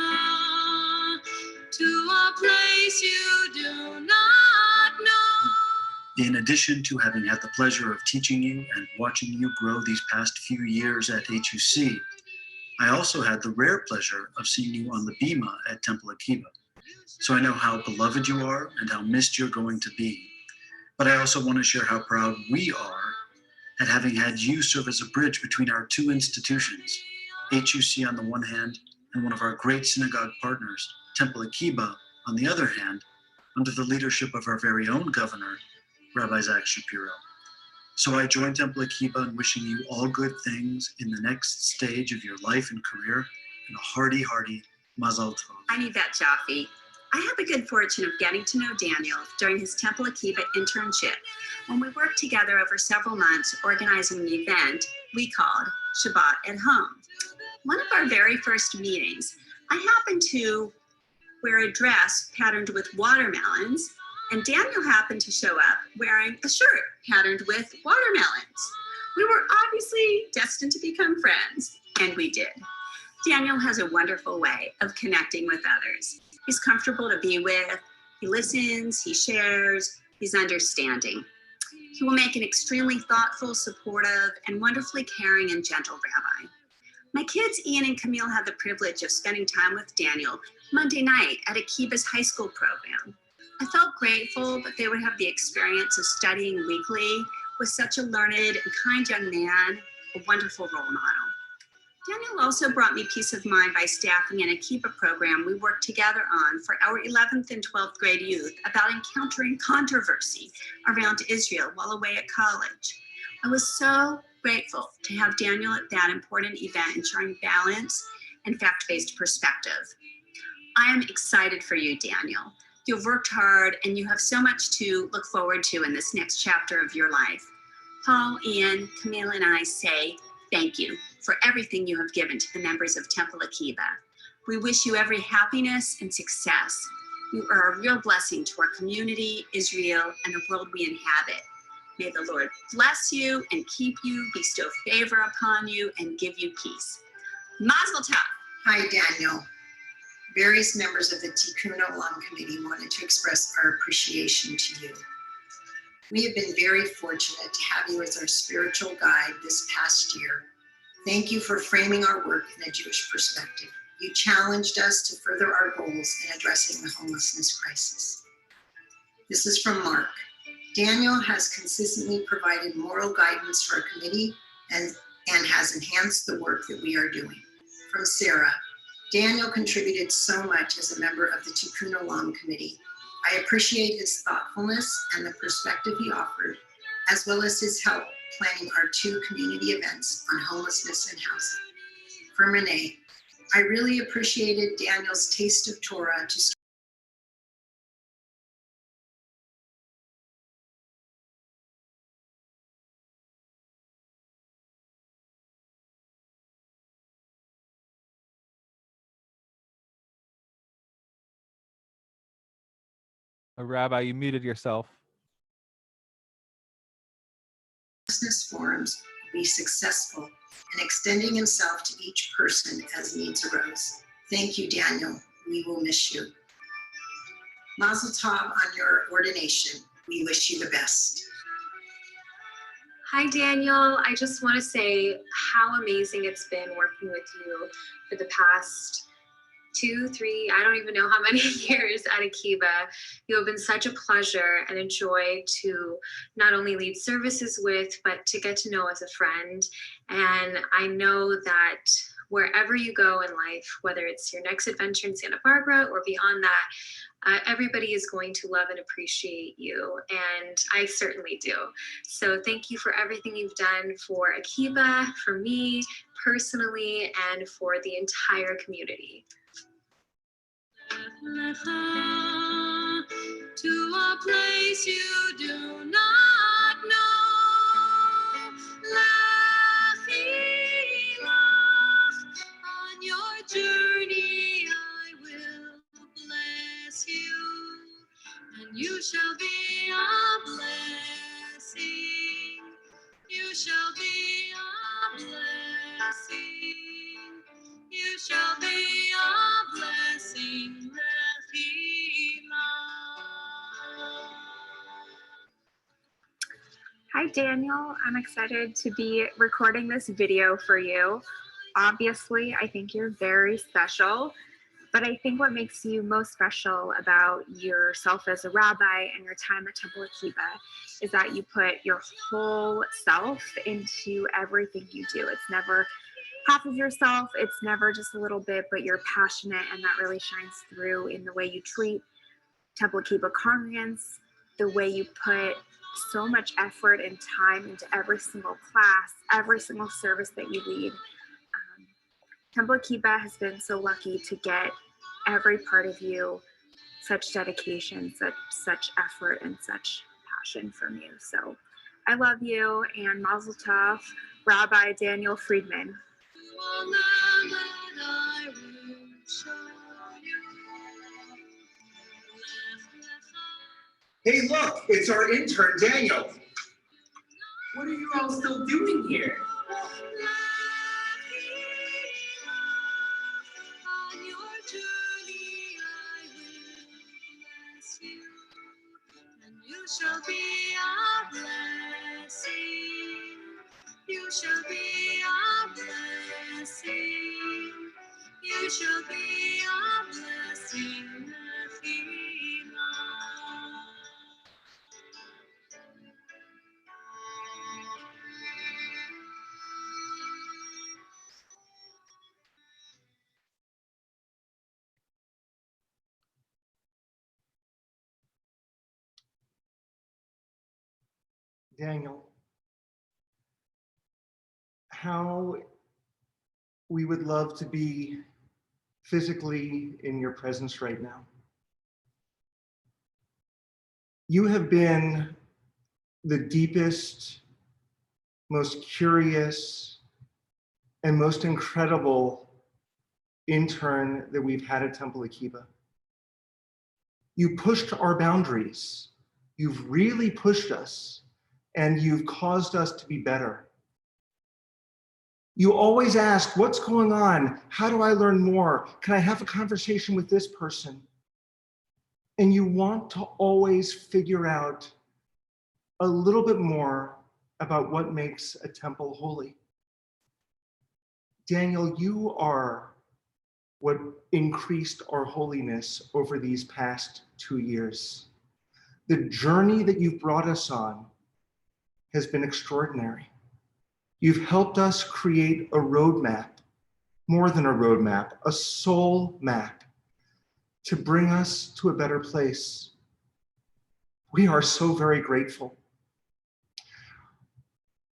to a place you do not know. In addition to having had the pleasure of teaching you and watching you grow these past few years at HUC, I also had the rare pleasure of seeing you on the Bima at Temple Akiba. So I know how beloved you are and how missed you're going to be. But I also want to share how proud we are at having had you serve as a bridge between our two institutions, HUC on the one hand, and one of our great synagogue partners, Temple Akiba, on the other hand, under the leadership of our very own governor, Rabbi Zach Shapiro. So I join Temple Akiba in wishing you all good things in the next stage of your life and career, and a hearty, hearty Mazel Tov. I'm Yvette Jaffe. I had the good fortune of getting to know Daniel during his Temple Akiba internship when we worked together over several months organizing an event we called Shabbat at Home. One of our very first meetings, I happened to wear a dress patterned with watermelons, and Daniel happened to show up wearing a shirt patterned with watermelons. We were obviously destined to become friends, and we did. Daniel has a wonderful way of connecting with others. He's comfortable to be with, he listens, he shares, he's understanding. He will make an extremely thoughtful, supportive, and wonderfully caring and gentle rabbi. My kids, Ian and Camille, had the privilege of spending time with Daniel Monday night at Akiba's high school program. I felt grateful that they would have the experience of studying weekly with such a learned and kind young man, a wonderful role model. Daniel also brought me peace of mind by staffing an Akiba program we worked together on for our 11th and 12th grade youth about encountering controversy around Israel while away at college. I was so grateful to have Daniel at that important event, ensuring balance and fact-based perspective. I am excited for you, Daniel. You've worked hard and you have so much to look forward to in this next chapter of your life. Paul, Ian, Camille, and I say thank you for everything you have given to the members of Temple Akiba. We wish you every happiness and success. You are a real blessing to our community, Israel, and the world we inhabit. May the Lord bless you and keep you, bestow favor upon you, and give you peace. Mazel tov. Hi, Daniel. Various members of the Tikkun Olam Committee wanted to express our appreciation to you. We have been very fortunate to have you as our spiritual guide this past year. Thank you for framing our work in a Jewish perspective. You challenged us to further our goals in addressing the homelessness crisis. This is from Mark. Daniel has consistently provided moral guidance for our committee and has enhanced the work that we are doing. From Sarah, Daniel contributed so much as a member of the Tikkun Olam committee. I appreciate his thoughtfulness and the perspective he offered, as well as his help planning our 2 community events on homelessness and housing. From Renee, I really appreciated Daniel's taste of Torah to start. Rabbi, you muted yourself. Business forums be successful and extending himself to each person as needs arose. Thank you, Daniel. We will miss you. Mazel tov on your ordination. We wish you the best. Hi, Daniel. I just want to say how amazing it's been working with you for the past 2, 3, I don't even know how many years at Akiba. You have been such a pleasure and a joy to not only lead services with, but to get to know as a friend. And I know that wherever you go in life, whether it's your next adventure in Santa Barbara or beyond that, everybody is going to love and appreciate you, and I certainly do. So thank you for everything you've done for Akiba, for me personally, and for the entire community. To a place you do not know. On your journey, I will bless you, and you shall be a blessing. You shall be a blessing. You shall be a blessing. Hi, Daniel. I'm excited to be recording this video for you. Obviously, I think you're very special, but I think what makes you most special about yourself as a rabbi and your time at Temple Akiba is that you put your whole self into everything you do. It's never half of yourself, it's never just a little bit, but you're passionate, and that really shines through in the way you treat Temple Akiba congregants, the way you put so much effort and time into every single class, every single service that you lead. Temple Akiba has been so lucky to get every part of you, such dedication, such effort, and such passion from you. So I love you, and Mazel Tov, Rabbi Daniel Friedman. Hey, look, it's our intern, Daniel. What are you all still doing here? On your journey, I will bless you, and you shall be a blessing. You shall be a blessing. You shall be a blessing. Daniel, how we would love to be physically in your presence right now. You have been the deepest, most curious, and most incredible intern that we've had at Temple Akiba. You pushed our boundaries. You've really pushed us, and you've caused us to be better. You always ask, what's going on? How do I learn more? Can I have a conversation with this person? And you want to always figure out a little bit more about what makes a temple holy. Daniel, you are what increased our holiness over these past 2 years. The journey that you've brought us on has been extraordinary. You've helped us create a roadmap, more than a roadmap, a soul map to bring us to a better place. We are so very grateful.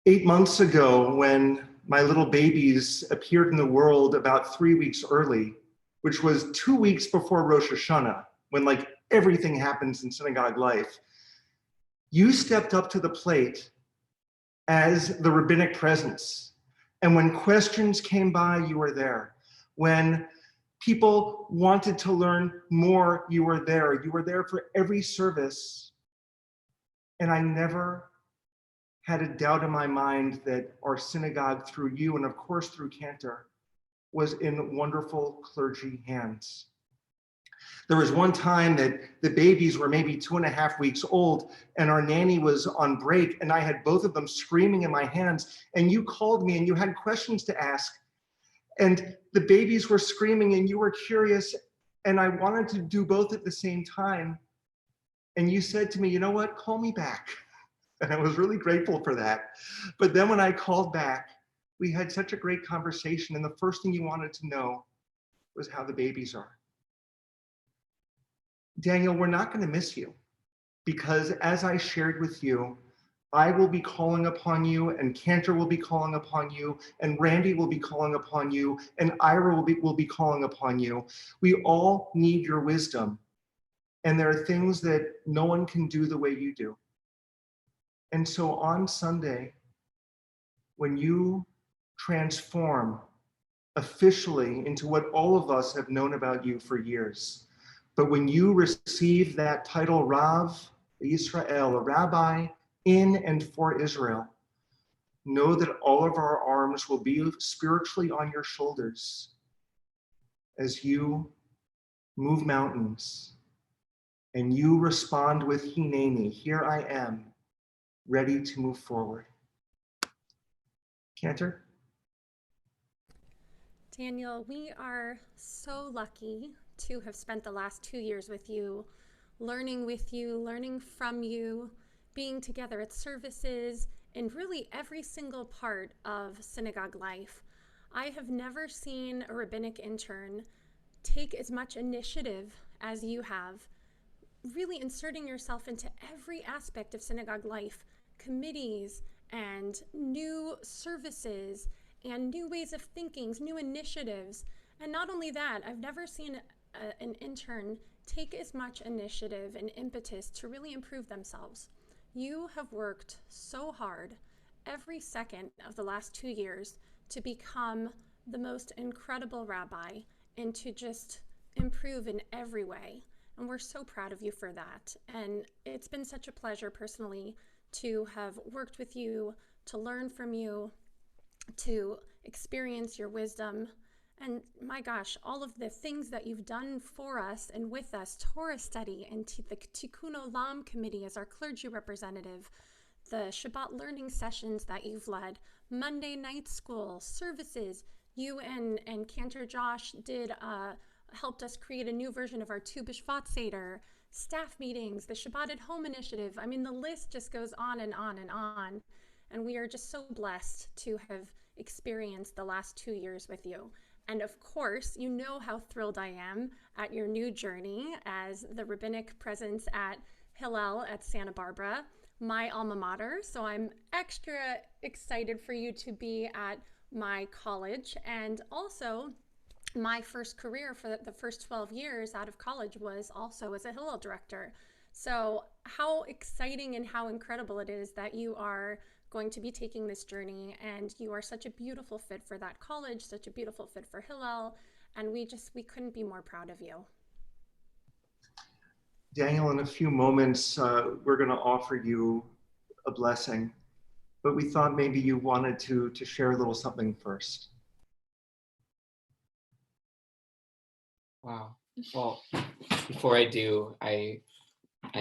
8 months ago, when my little babies appeared in the world about 3 weeks early, which was 2 weeks before Rosh Hashanah, when like everything happens in synagogue life, you stepped up to the plate as the rabbinic presence. And when questions came by, you were there. When people wanted to learn more, you were there. You were there for every service. And I never had a doubt in my mind that our synagogue, through you and of course through Cantor, was in wonderful clergy hands. There was one time that the babies were maybe 2.5 weeks old and our nanny was on break and I had both of them screaming in my hands, and you called me and you had questions to ask, and the babies were screaming and you were curious and I wanted to do both at the same time. And you said to me, you know what, call me back. And I was really grateful for that. But then when I called back, we had such a great conversation, and the first thing you wanted to know was how the babies are. Daniel, we're not going to miss you, because as I shared with you, I will be calling upon you, and Cantor will be calling upon you, and Randy will be calling upon you, and Ira will be calling upon you. We all need your wisdom, and there are things that no one can do the way you do. And so on Sunday, when you transform officially into what all of us have known about you for years, but when you receive that title Rav Yisrael, a rabbi in and for Israel, know that all of our arms will be spiritually on your shoulders as you move mountains and you respond with Hineni, here I am, ready to move forward. Cantor? Daniel, we are so lucky to have spent the last 2 years with you, learning from you, being together at services, and really every single part of synagogue life. I have never seen a rabbinic intern take as much initiative as you have, really inserting yourself into every aspect of synagogue life, committees and new services and new ways of thinking, new initiatives. And not only that, I've never seen an intern take as much initiative and impetus to really improve themselves. You have worked so hard every second of the last 2 years to become the most incredible rabbi and to just improve in every way. And we're so proud of you for that. And it's been such a pleasure personally to have worked with you, to learn from you, to experience your wisdom. And my gosh, all of the things that you've done for us and with us, Torah study and the Tikkun Olam committee as our clergy representative, the Shabbat learning sessions that you've led, Monday night school, services, you and Cantor Josh helped us create a new version of our Tu B'Shvat Seder, staff meetings, the Shabbat at Home initiative. I mean, the list just goes on and on and on. And we are just so blessed to have experienced the last 2 years with you. And of course, you know how thrilled I am at your new journey as the rabbinic presence at Hillel at Santa Barbara, my alma mater. So I'm extra excited for you to be at my college. And also, my first career for the first 12 years out of college was also as a Hillel director. So how exciting and how incredible it is that you are going to be taking this journey, and you are such a beautiful fit for that college, such a beautiful fit for Hillel, and we couldn't be more proud of you. Daniel, in a few moments, we're going to offer you a blessing, but we thought maybe you wanted to share a little something first. Wow. Well, before I do, I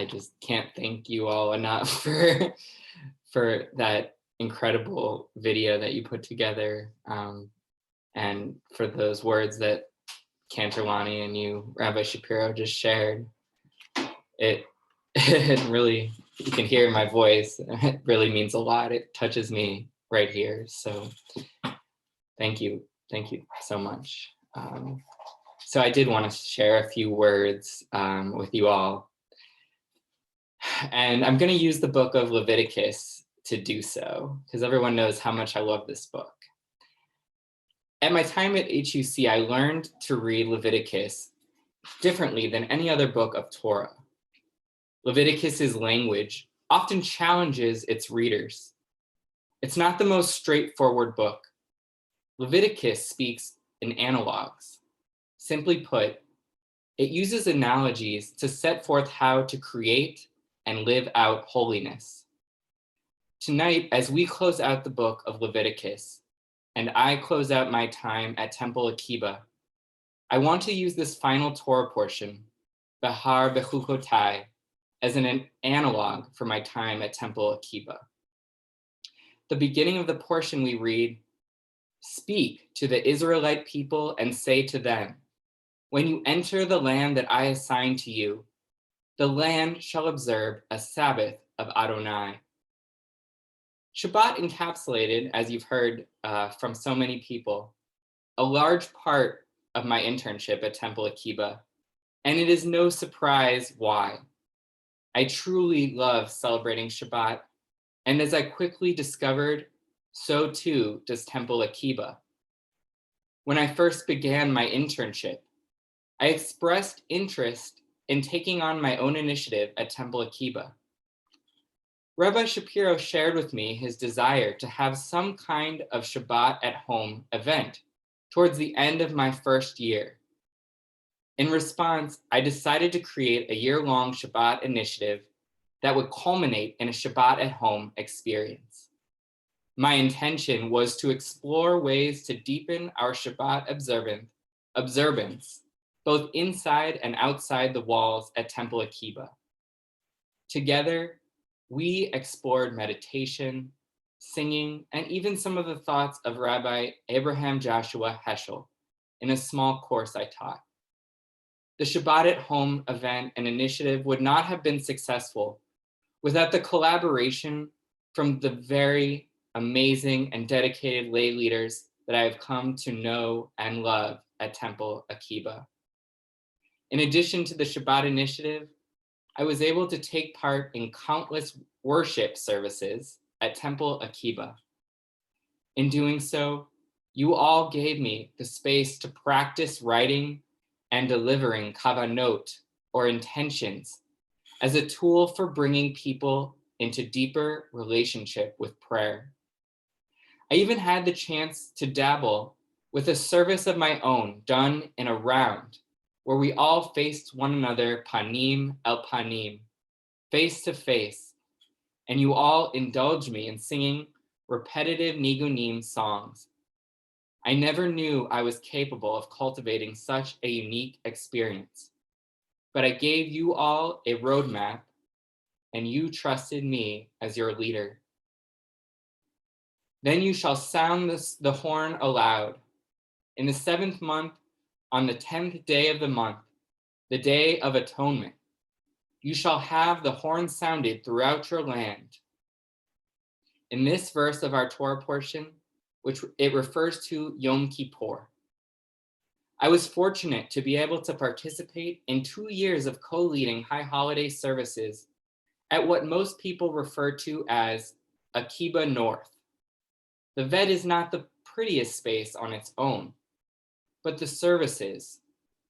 just can't thank you all enough for that incredible video that you put together, and for those words that Cantor Lonnie and you, Rabbi Shapiro, just shared. It it really, you can hear my voice. It really means a lot. It touches me right here. So thank you so much. So I did want to share a few words with you all. And I'm going to use the book of Leviticus to do so, because everyone knows how much I love this book. At my time at HUC, I learned to read Leviticus differently than any other book of Torah. Leviticus's language often challenges its readers. It's not the most straightforward book. Leviticus speaks in analogs. Simply put, it uses analogies to set forth how to create and live out holiness. Tonight, as we close out the book of Leviticus, and I close out my time at Temple Akiba, I want to use this final Torah portion, Behar Bechukotai, as an analog for my time at Temple Akiba. The beginning of the portion we read, "Speak to the Israelite people and say to them, when you enter the land that I assign to you, the land shall observe a Sabbath of Adonai." Shabbat encapsulated, as you've heard from so many people, a large part of my internship at Temple Akiba, and it is no surprise why. I truly love celebrating Shabbat, and as I quickly discovered, so too does Temple Akiba. When I first began my internship, I expressed interest in taking on my own initiative at Temple Akiba. Rabbi Shapiro shared with me his desire to have some kind of Shabbat at home event towards the end of my first year. In response, I decided to create a year-long Shabbat initiative that would culminate in a Shabbat at home experience. My intention was to explore ways to deepen our Shabbat observance, both inside and outside the walls at Temple Akiba. Together, we explored meditation, singing, and even some of the thoughts of Rabbi Abraham Joshua Heschel in a small course I taught. The Shabbat at Home event and initiative would not have been successful without the collaboration from the very amazing and dedicated lay leaders that I have come to know and love at Temple Akiba. In addition to the Shabbat initiative, I was able to take part in countless worship services at Temple Akiba. In doing so, you all gave me the space to practice writing and delivering kavanot, or intentions, as a tool for bringing people into deeper relationship with prayer. I even had the chance to dabble with a service of my own done in a round, where we all faced one another panim el panim, face to face, and you all indulged me in singing repetitive nigunim songs. I never knew I was capable of cultivating such a unique experience, but I gave you all a roadmap, and you trusted me as your leader. Then you shall sound the horn aloud. In the 7th month, on the 10th day of the month, the day of atonement, you shall have the horn sounded throughout your land. In this verse of our Torah portion, which it refers to Yom Kippur, I was fortunate to be able to participate in 2 years of co-leading high holiday services at what most people refer to as Akiba North. The vet is not the prettiest space on its own, but the services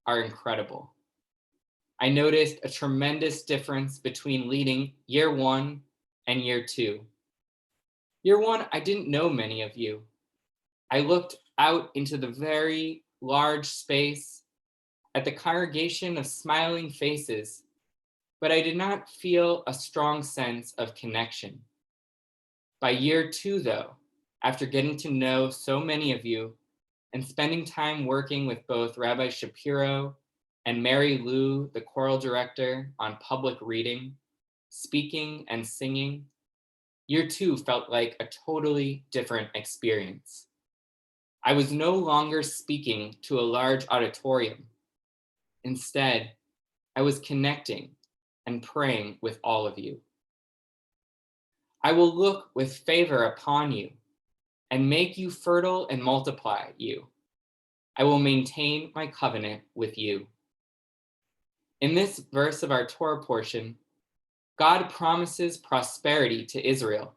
are incredible. I noticed a tremendous difference between leading year 1 and year 2. Year 1, I didn't know many of you. I looked out into the very large space at the congregation of smiling faces, but I did not feel a strong sense of connection. By year 2, though, after getting to know so many of you and spending time working with both Rabbi Shapiro and Mary Lou, the choral director, on public reading, speaking, and singing, year 2 felt like a totally different experience. I was no longer speaking to a large auditorium. Instead, I was connecting and praying with all of you. I will look with favor upon you and make you fertile and multiply you. I will maintain my covenant with you. In this verse of our Torah portion, God promises prosperity to Israel.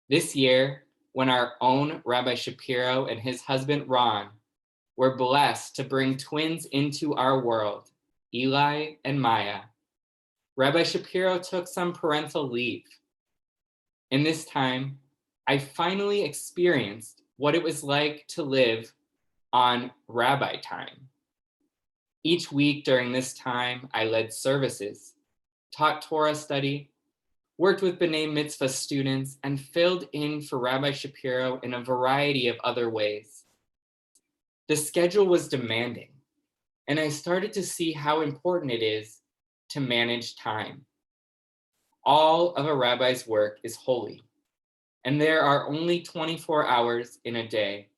This year, when our own Rabbi Shapiro and his husband Ron were blessed to bring twins into our world, Eli and Maya, Rabbi Shapiro took some parental leave. In this time, I finally experienced what it was like to live on rabbi time. Each week during this time, I led services, taught Torah study, worked with B'nai Mitzvah students, and filled in for Rabbi Shapiro in a variety of other ways. The schedule was demanding, and I started to see how important it is to manage time. All of a rabbi's work is holy, and there are only 24 hours in a day.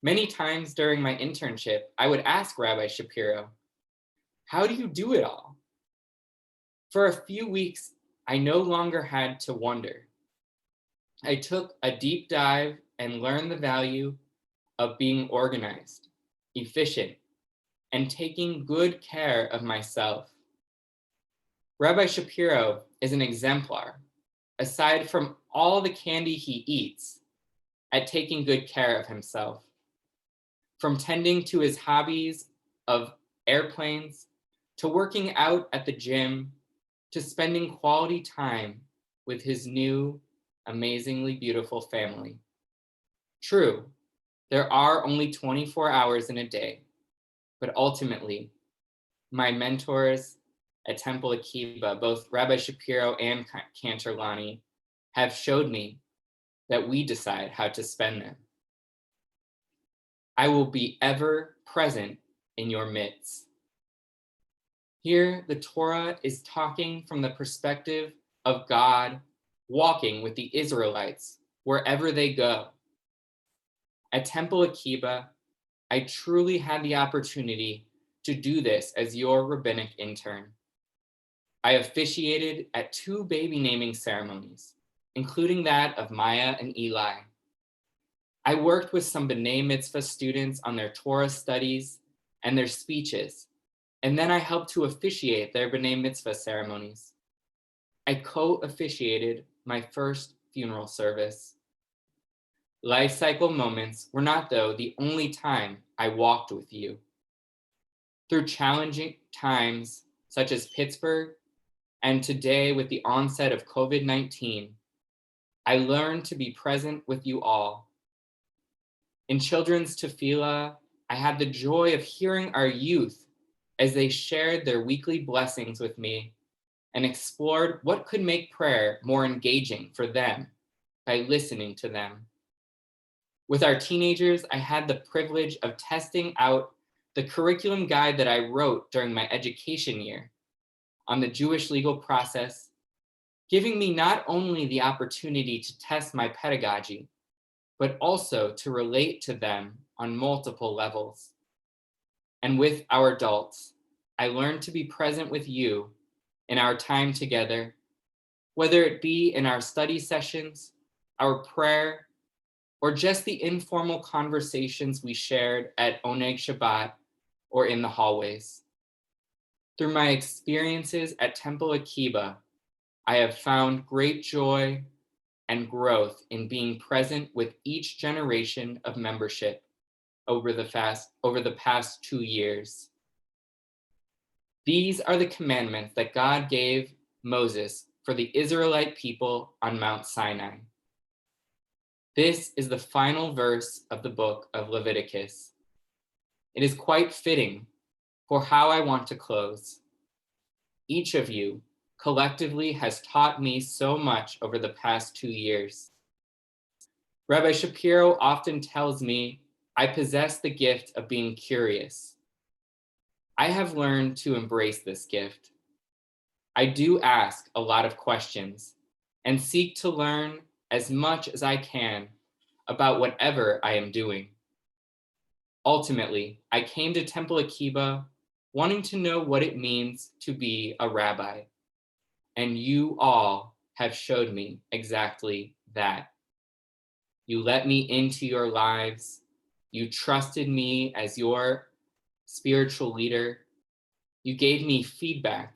Many times during my internship, I would ask Rabbi Shapiro, how do you do it all? For a few weeks, I no longer had to wonder. I took a deep dive and learned the value of being organized, efficient, and taking good care of myself. Rabbi Shapiro is an exemplar, aside from all the candy he eats, at taking good care of himself. From tending to his hobbies of airplanes, to working out at the gym, to spending quality time with his new, amazingly beautiful family. True, there are only 24 hours in a day, but ultimately, my mentors at Temple Akiba, both Rabbi Shapiro and Cantor Lani, have showed me that we decide how to spend them. I will be ever present in your midst. Here, the Torah is talking from the perspective of God walking with the Israelites wherever they go. At Temple Akiba, I truly had the opportunity to do this as your rabbinic intern. I officiated at 2 baby naming ceremonies, including that of Maya and Eli. I worked with some B'nai Mitzvah students on their Torah studies and their speeches, and then I helped to officiate their B'nai Mitzvah ceremonies. I co-officiated my first funeral service. Life cycle moments were not, though, the only time I walked with you. Through challenging times such as Pittsburgh, and today with the onset of COVID-19, I learned to be present with you all. In children's tefillah, I had the joy of hearing our youth as they shared their weekly blessings with me and explored what could make prayer more engaging for them by listening to them. With our teenagers, I had the privilege of testing out the curriculum guide that I wrote during my education year on the Jewish legal process, giving me not only the opportunity to test my pedagogy, but also to relate to them on multiple levels. And with our adults, I learned to be present with you in our time together, whether it be in our study sessions, our prayer, or just the informal conversations we shared at Oneg Shabbat or in the hallways. Through my experiences at Temple Akiba, I have found great joy and growth in being present with each generation of membership over the past 2 years. These are the commandments that God gave Moses for the Israelite people on Mount Sinai. This is the final verse of the book of Leviticus. It is quite fitting for how I want to close. Each of you collectively has taught me so much over the past 2 years. Rabbi Shapiro often tells me I possess the gift of being curious. I have learned to embrace this gift. I do ask a lot of questions and seek to learn as much as I can about whatever I am doing. Ultimately, I came to Temple Akiba wanting to know what it means to be a rabbi. And you all have showed me exactly that. You let me into your lives. You trusted me as your spiritual leader. You gave me feedback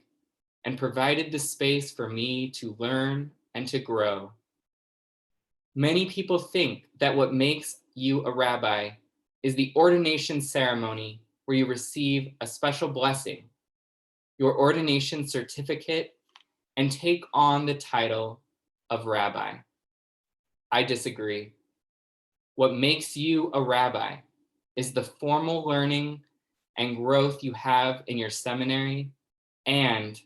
and provided the space for me to learn and to grow. Many people think that what makes you a rabbi is the ordination ceremony where you receive a special blessing, your ordination certificate, and take on the title of rabbi. I disagree. What makes you a rabbi is the formal learning and growth you have in your seminary and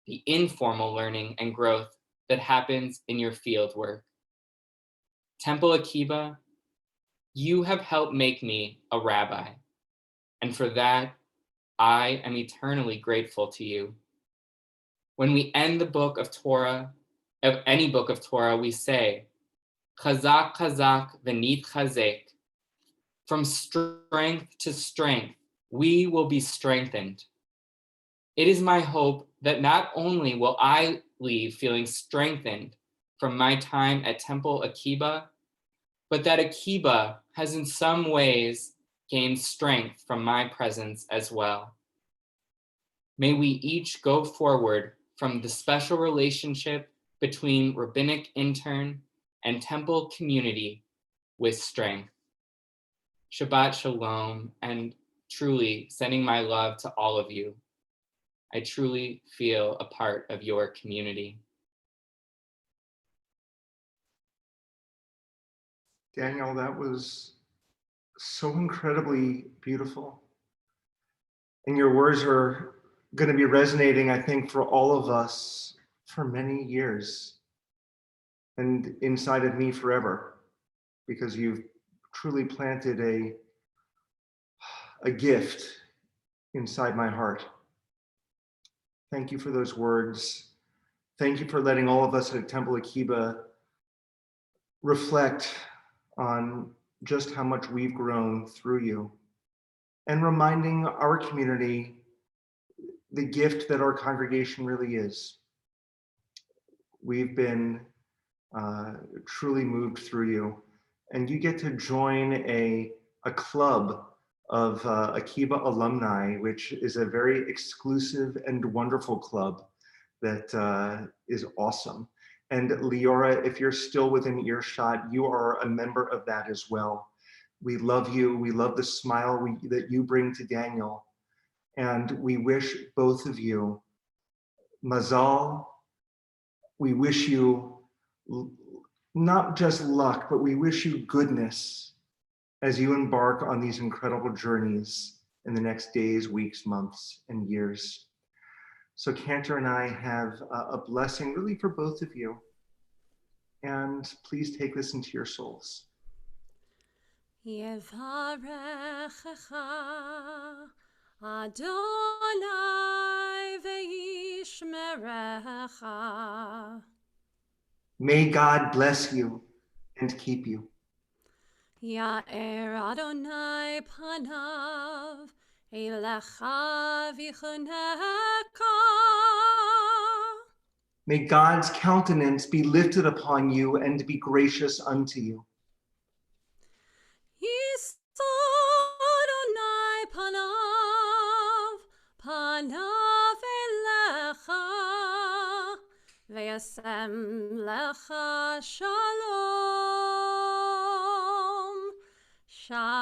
the informal learning and growth that happens in your field work. Temple Akiba, you have helped make me a rabbi, and for that, I am eternally grateful to you. When we end the book of Torah, of any book of Torah, we say, Chazak, chazak, v'nit chazek. From strength to strength, we will be strengthened. It is my hope that not only will I leave feeling strengthened from my time at Temple Akiba, but that Akiba has in some ways gained strength from my presence as well. May we each go forward from the special relationship between rabbinic intern and temple community with strength. Shabbat Shalom, and truly sending my love to all of you. I truly feel a part of your community. Daniel, that was so incredibly beautiful. And your words are going to be resonating, I think, for all of us for many years and inside of me forever, because you've truly planted a gift inside my heart. Thank you for those words. Thank you for letting all of us at Temple Akiba reflect on just how much we've grown through you, and reminding our community the gift that our congregation really is. We've been truly moved through you, and you get to join a club of Akiba alumni, which is a very exclusive and wonderful club that is awesome. And Leora, if you're still within earshot, you are a member of that as well. We love you. We love the smile that you bring to Daniel. And we wish both of you mazal. We wish you not just luck, but we wish you goodness as you embark on these incredible journeys in the next days, weeks, months, and years. So Cantor and I have a blessing really for both of you. And please take this into your souls. Yevarechecha Adonai ve'yishmerecha. May God bless you and keep you. Ya'er Adonai panav elecha v'choneka. May God's countenance be lifted upon you and be gracious unto you. Yisa Adonai panav elecha ve'yasem lecha shalom. Shalom.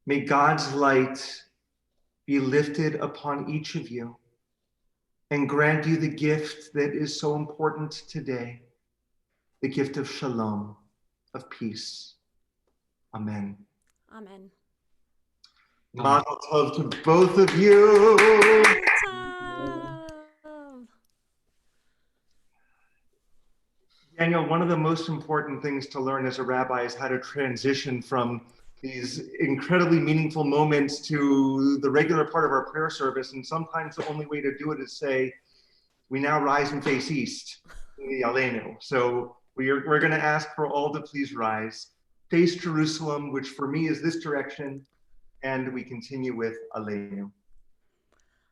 May God's light be lifted upon each of you and grant you the gift that is so important today, the gift of shalom, of peace. Amen. Amen. Mazel tov to both of you. Daniel, one of the most important things to learn as a rabbi is how to transition from these incredibly meaningful moments to the regular part of our prayer service. And sometimes the only way to do it is say, we now rise and face east, Yalenu. So we're going to ask for all to please rise. face Jerusalem, which for me is this direction, and we continue with Aleinu.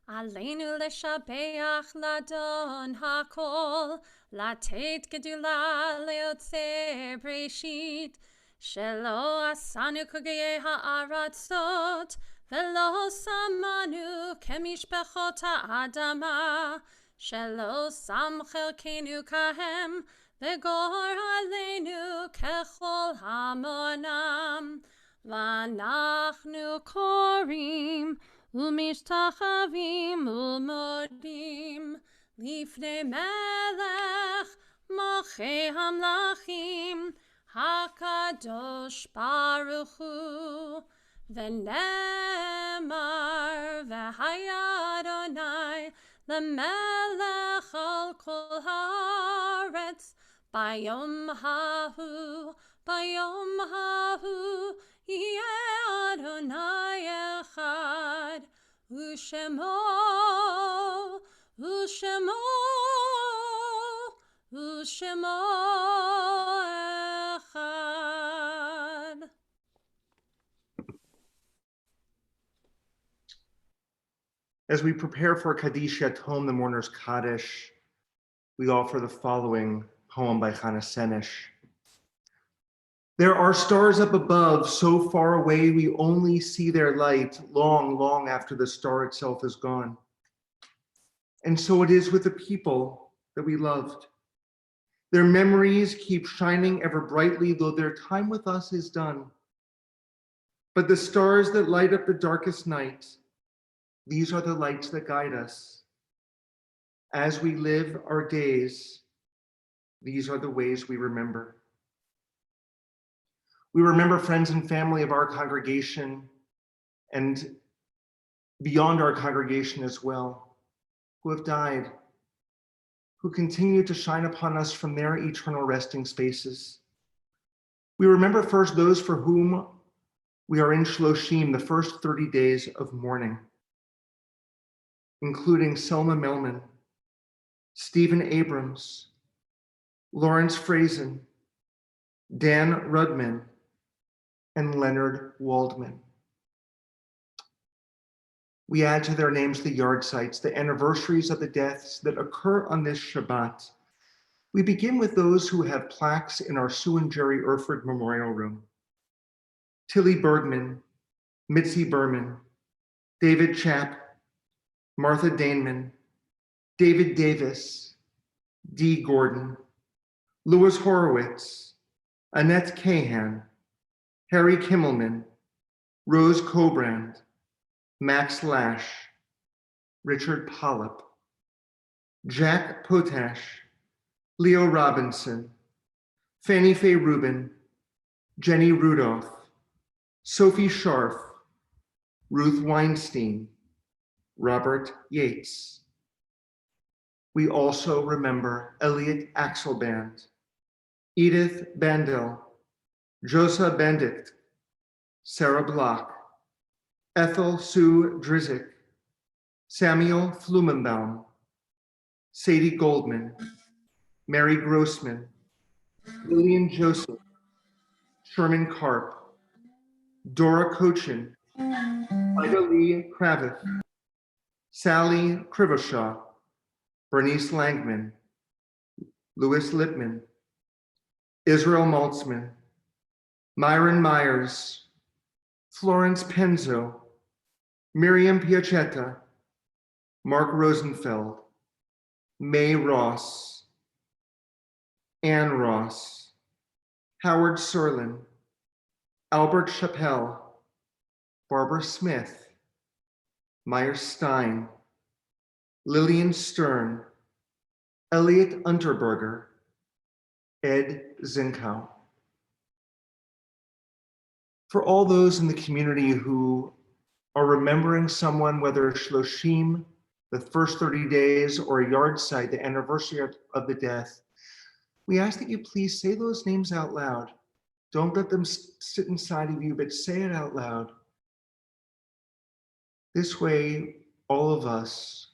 עלינו לשבח לאדון הכל, לתת גדולה ליוצר בראשית, שלא עשנו כגויי הארצות, ולא שמנו כמשפחות האדמה, שלא שם חלקנו כהם, וגור עלינו ככל המונם, ואנחנו קוראים ומשתחווים ומודים לפני מלך מלכי המלכים הקדוש ברוך הוא, ונאמר והיה אדוני למלך על כל הארץ ביום ההוא, ביום ההוא יהיה אדוני אחד, ושמו, ושמו, ושמו אחד. As we prepare for Kaddish at home, the mourner's Kaddish, we offer the following poem by Chana Senesh. There are stars up above, so far away we only see their light long, long after the star itself is gone. And so it is with the people that we loved. Their memories keep shining ever brightly, though their time with us is done. But the stars that light up the darkest night, these are the lights that guide us. As we live our days, these are the ways we remember. We remember friends and family of our congregation and beyond our congregation as well, who have died, who continue to shine upon us from their eternal resting spaces. We remember first those for whom we are in Shloshim, the first 30 days of mourning, including Selma Melman, Stephen Abrams, Lawrence Frazen, Dan Rudman, and Leonard Waldman. We add to their names the yard sites, the anniversaries of the deaths that occur on this Shabbat. We begin with those who have plaques in our Sue and Jerry Erford Memorial Room. Tilly Bergman, Mitzi Berman, David Chapp, Martha Daneman, David Davis, Dee Gordon, Louis Horowitz, Annette Cahan, Harry Kimmelman, Rose Cobrand, Max Lash, Richard Pollip, Jack Potash, Leo Robinson, Fannie Faye Rubin, Jenny Rudolph, Sophie Scharf, Ruth Weinstein, Robert Yates. We also remember Elliot Axelband, Edith Bandel, Josa Bendict, Sarah Block, Ethel Sue Drizzik, Samuel Flumenbaum, Sadie Goldman, Mary Grossman, Lillian Joseph, Sherman Karp, Dora Cochin, Ida Lee Kravitz, Sally Krivoshaw, Bernice Langman, Louis Lippman, Israel Maltzman, Myron Myers, Florence Penzo, Miriam Piachetta, Mark Rosenfeld, May Ross, Ann Ross, Howard Serlin, Albert Chappelle, Barbara Smith, Meyer Stein, Lillian Stern, Elliot Unterberger, Ed Zinkow. For all those in the community who are remembering someone, whether Shloshim, the first 30 days, or a yard site, the anniversary of the death, we ask that you please say those names out loud. Don't let them sit inside of you, but say it out loud. This way, all of us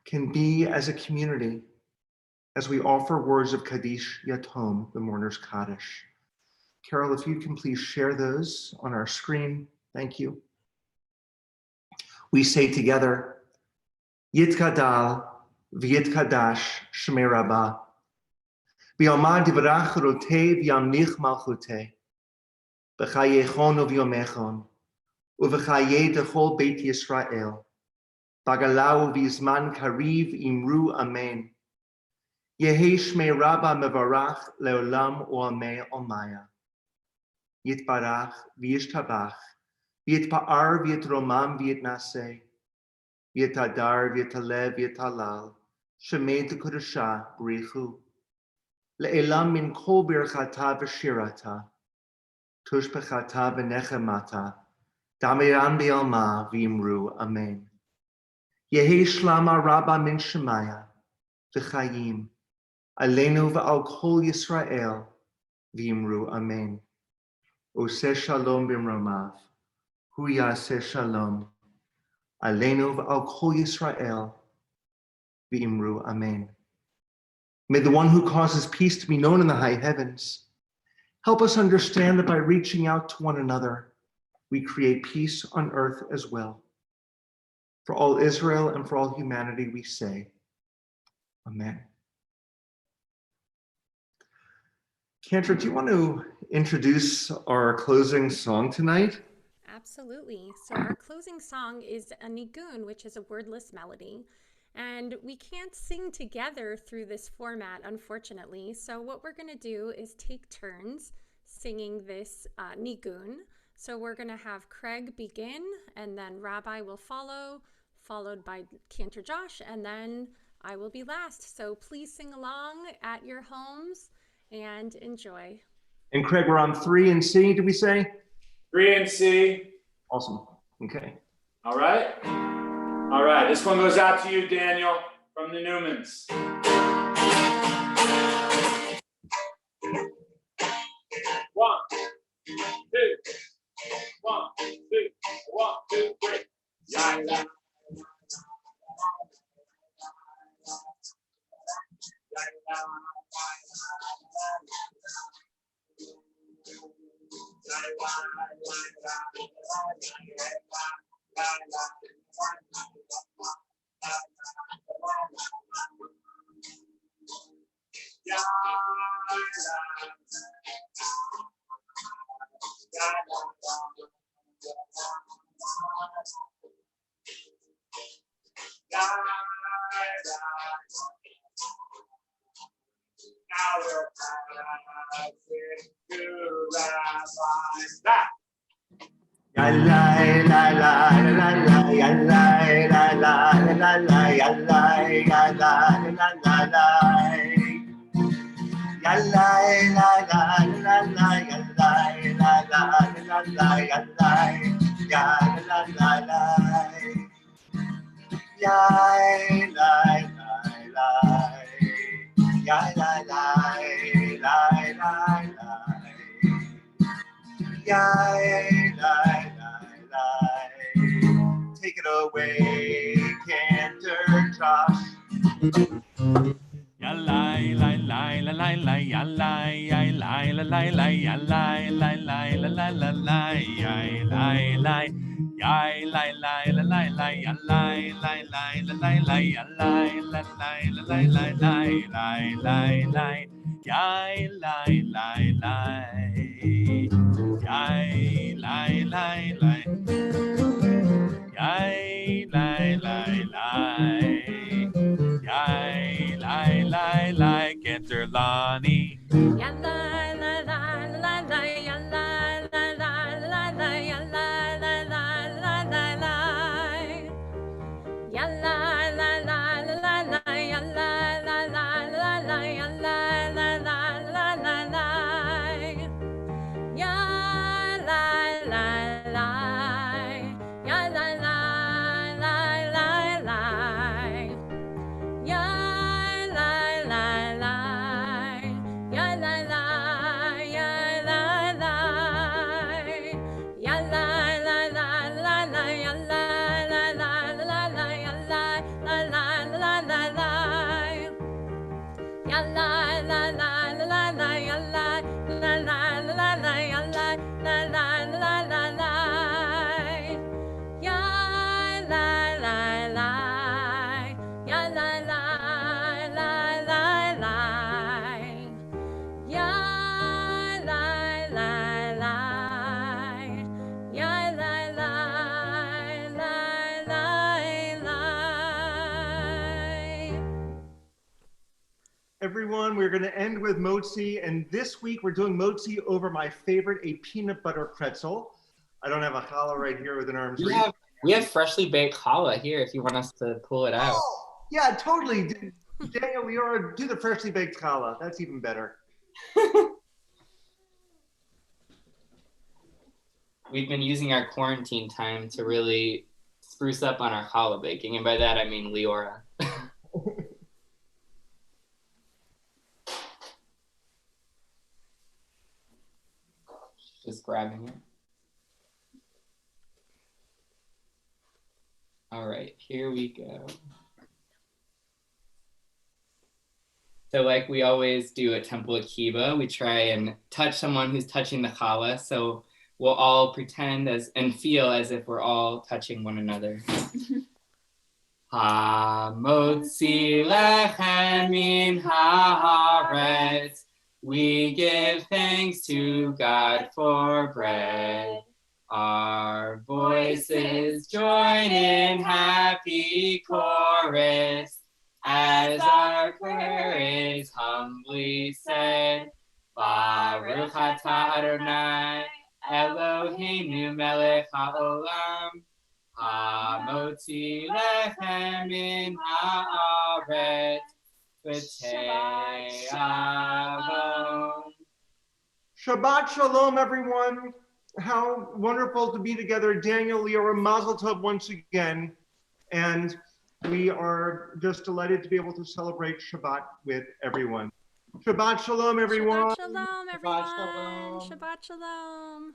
can be as a community as we offer words of Kaddish Yatom, the mourner's Kaddish. Carol, if you can please share those on our screen. Thank you. We say together, Yitkadal v'yitkadash Shmei Rabbah. V'yomad divrach rotei v'yamlich malchutei. V'chayechon uv'yomechon. Uv'chayei dechol Beit Yisrael. Bagalau v'yizman kariv imru amen. Yehi Shmei Rabbah mevarach leolam u'amei omaya. Yitbarach v'yishtabach. V'yitpa'ar v'yitromam v'yitnaseh. V'yitadar v'yitalev v'yitalal. Shemei t'kodesha b'richu. Le'elam min kol birchata v'shirata. Tushbechata v'nechemata. Damiran b'alma v'imru amen. Yehi shlama rabba min shemaya. V'chayim. Aleinu v'al kol Yisrael. V'imru amen. Oseh shalom b'mromav. Hu yaseh shalom. Aleinu v'al kol Yisrael. V'imru amen. May the one who causes peace to be known in the high heavens help us understand that by reaching out to one another, we create peace on earth as well. For all Israel and for all humanity, we say, Amen. Cantor, do you want to introduce our closing song tonight? Absolutely. So our closing song is a nigun, which is a wordless melody. And we can't sing together through this format, unfortunately. So what we're going to do is take turns singing this nigun. So we're going to have Craig begin, and then Rabbi will follow, followed by Cantor Josh, and then I will be last. So please sing along at your homes and enjoy. And Craig, we're on 3 in C, did we say? 3 in C. Awesome. Okay. All right. All right. This one goes out to you, Daniel, from the Newmans. 1, 2, 1, 2, 1, 2, 3. Yeah, yeah. Now we're passing to Rabbi's back. Ya la la la la la ya la la la la la ya la ya la la la la ya la la la la la ya la la la la la ya la ya la la la ya la la la ya la la la la take it away, Cantor Josh. Ya lai lai lai la lai lai ya lai ai lai la lai lai ya lai lai lai la lai la lai ai lai lai ya lai lai la lai lai ya lai lai lai la lai lai ya lai la lai la lai lai lai lai lai lai ya lai lai lai ya lai lai lai ya lai lai lai Yai, lai, lai, lai, Cantor Lonnie. Ya la la la la la ya la la la la la ya la la la la la la ya la la la la la ya la la la la la ya la la la la la la ya la la la ya la la la la la ya la la la ya la la ya la la ya la la la la la ya la la la la la ya la la la la la la ya la la la la la ya la la la la la everyone. We're going to end with motzi, and this week we're doing motzi over my favorite, a peanut butter pretzel. I don't have a challah right here with an arm's reach. We have freshly baked challah here if you want us to pull it out. Oh, yeah, totally. Daniel, Leora, do the freshly baked challah. That's even better. We've been using our quarantine time to really spruce up on our challah baking, and by that I mean Leora. Just grabbing it. All right, here we go. So like we always do at Temple Akiba, we try and touch someone who's touching the challah. So we'll all pretend and feel as if we're all touching one another. Ha-motzi lechem min haaretz. We give thanks to God for bread. Our voices join in happy chorus as our prayer is humbly said. Baruch atah Adonai Eloheinu melech haolam hamotzi lechem min haaretz v'tei avon. Shabbat shalom, everyone. How wonderful to be together. Daniel, Leora, Mazel Tov once again. And we are just delighted to be able to celebrate Shabbat with everyone. Shabbat shalom, everyone. Shabbat shalom, everyone. Shabbat shalom.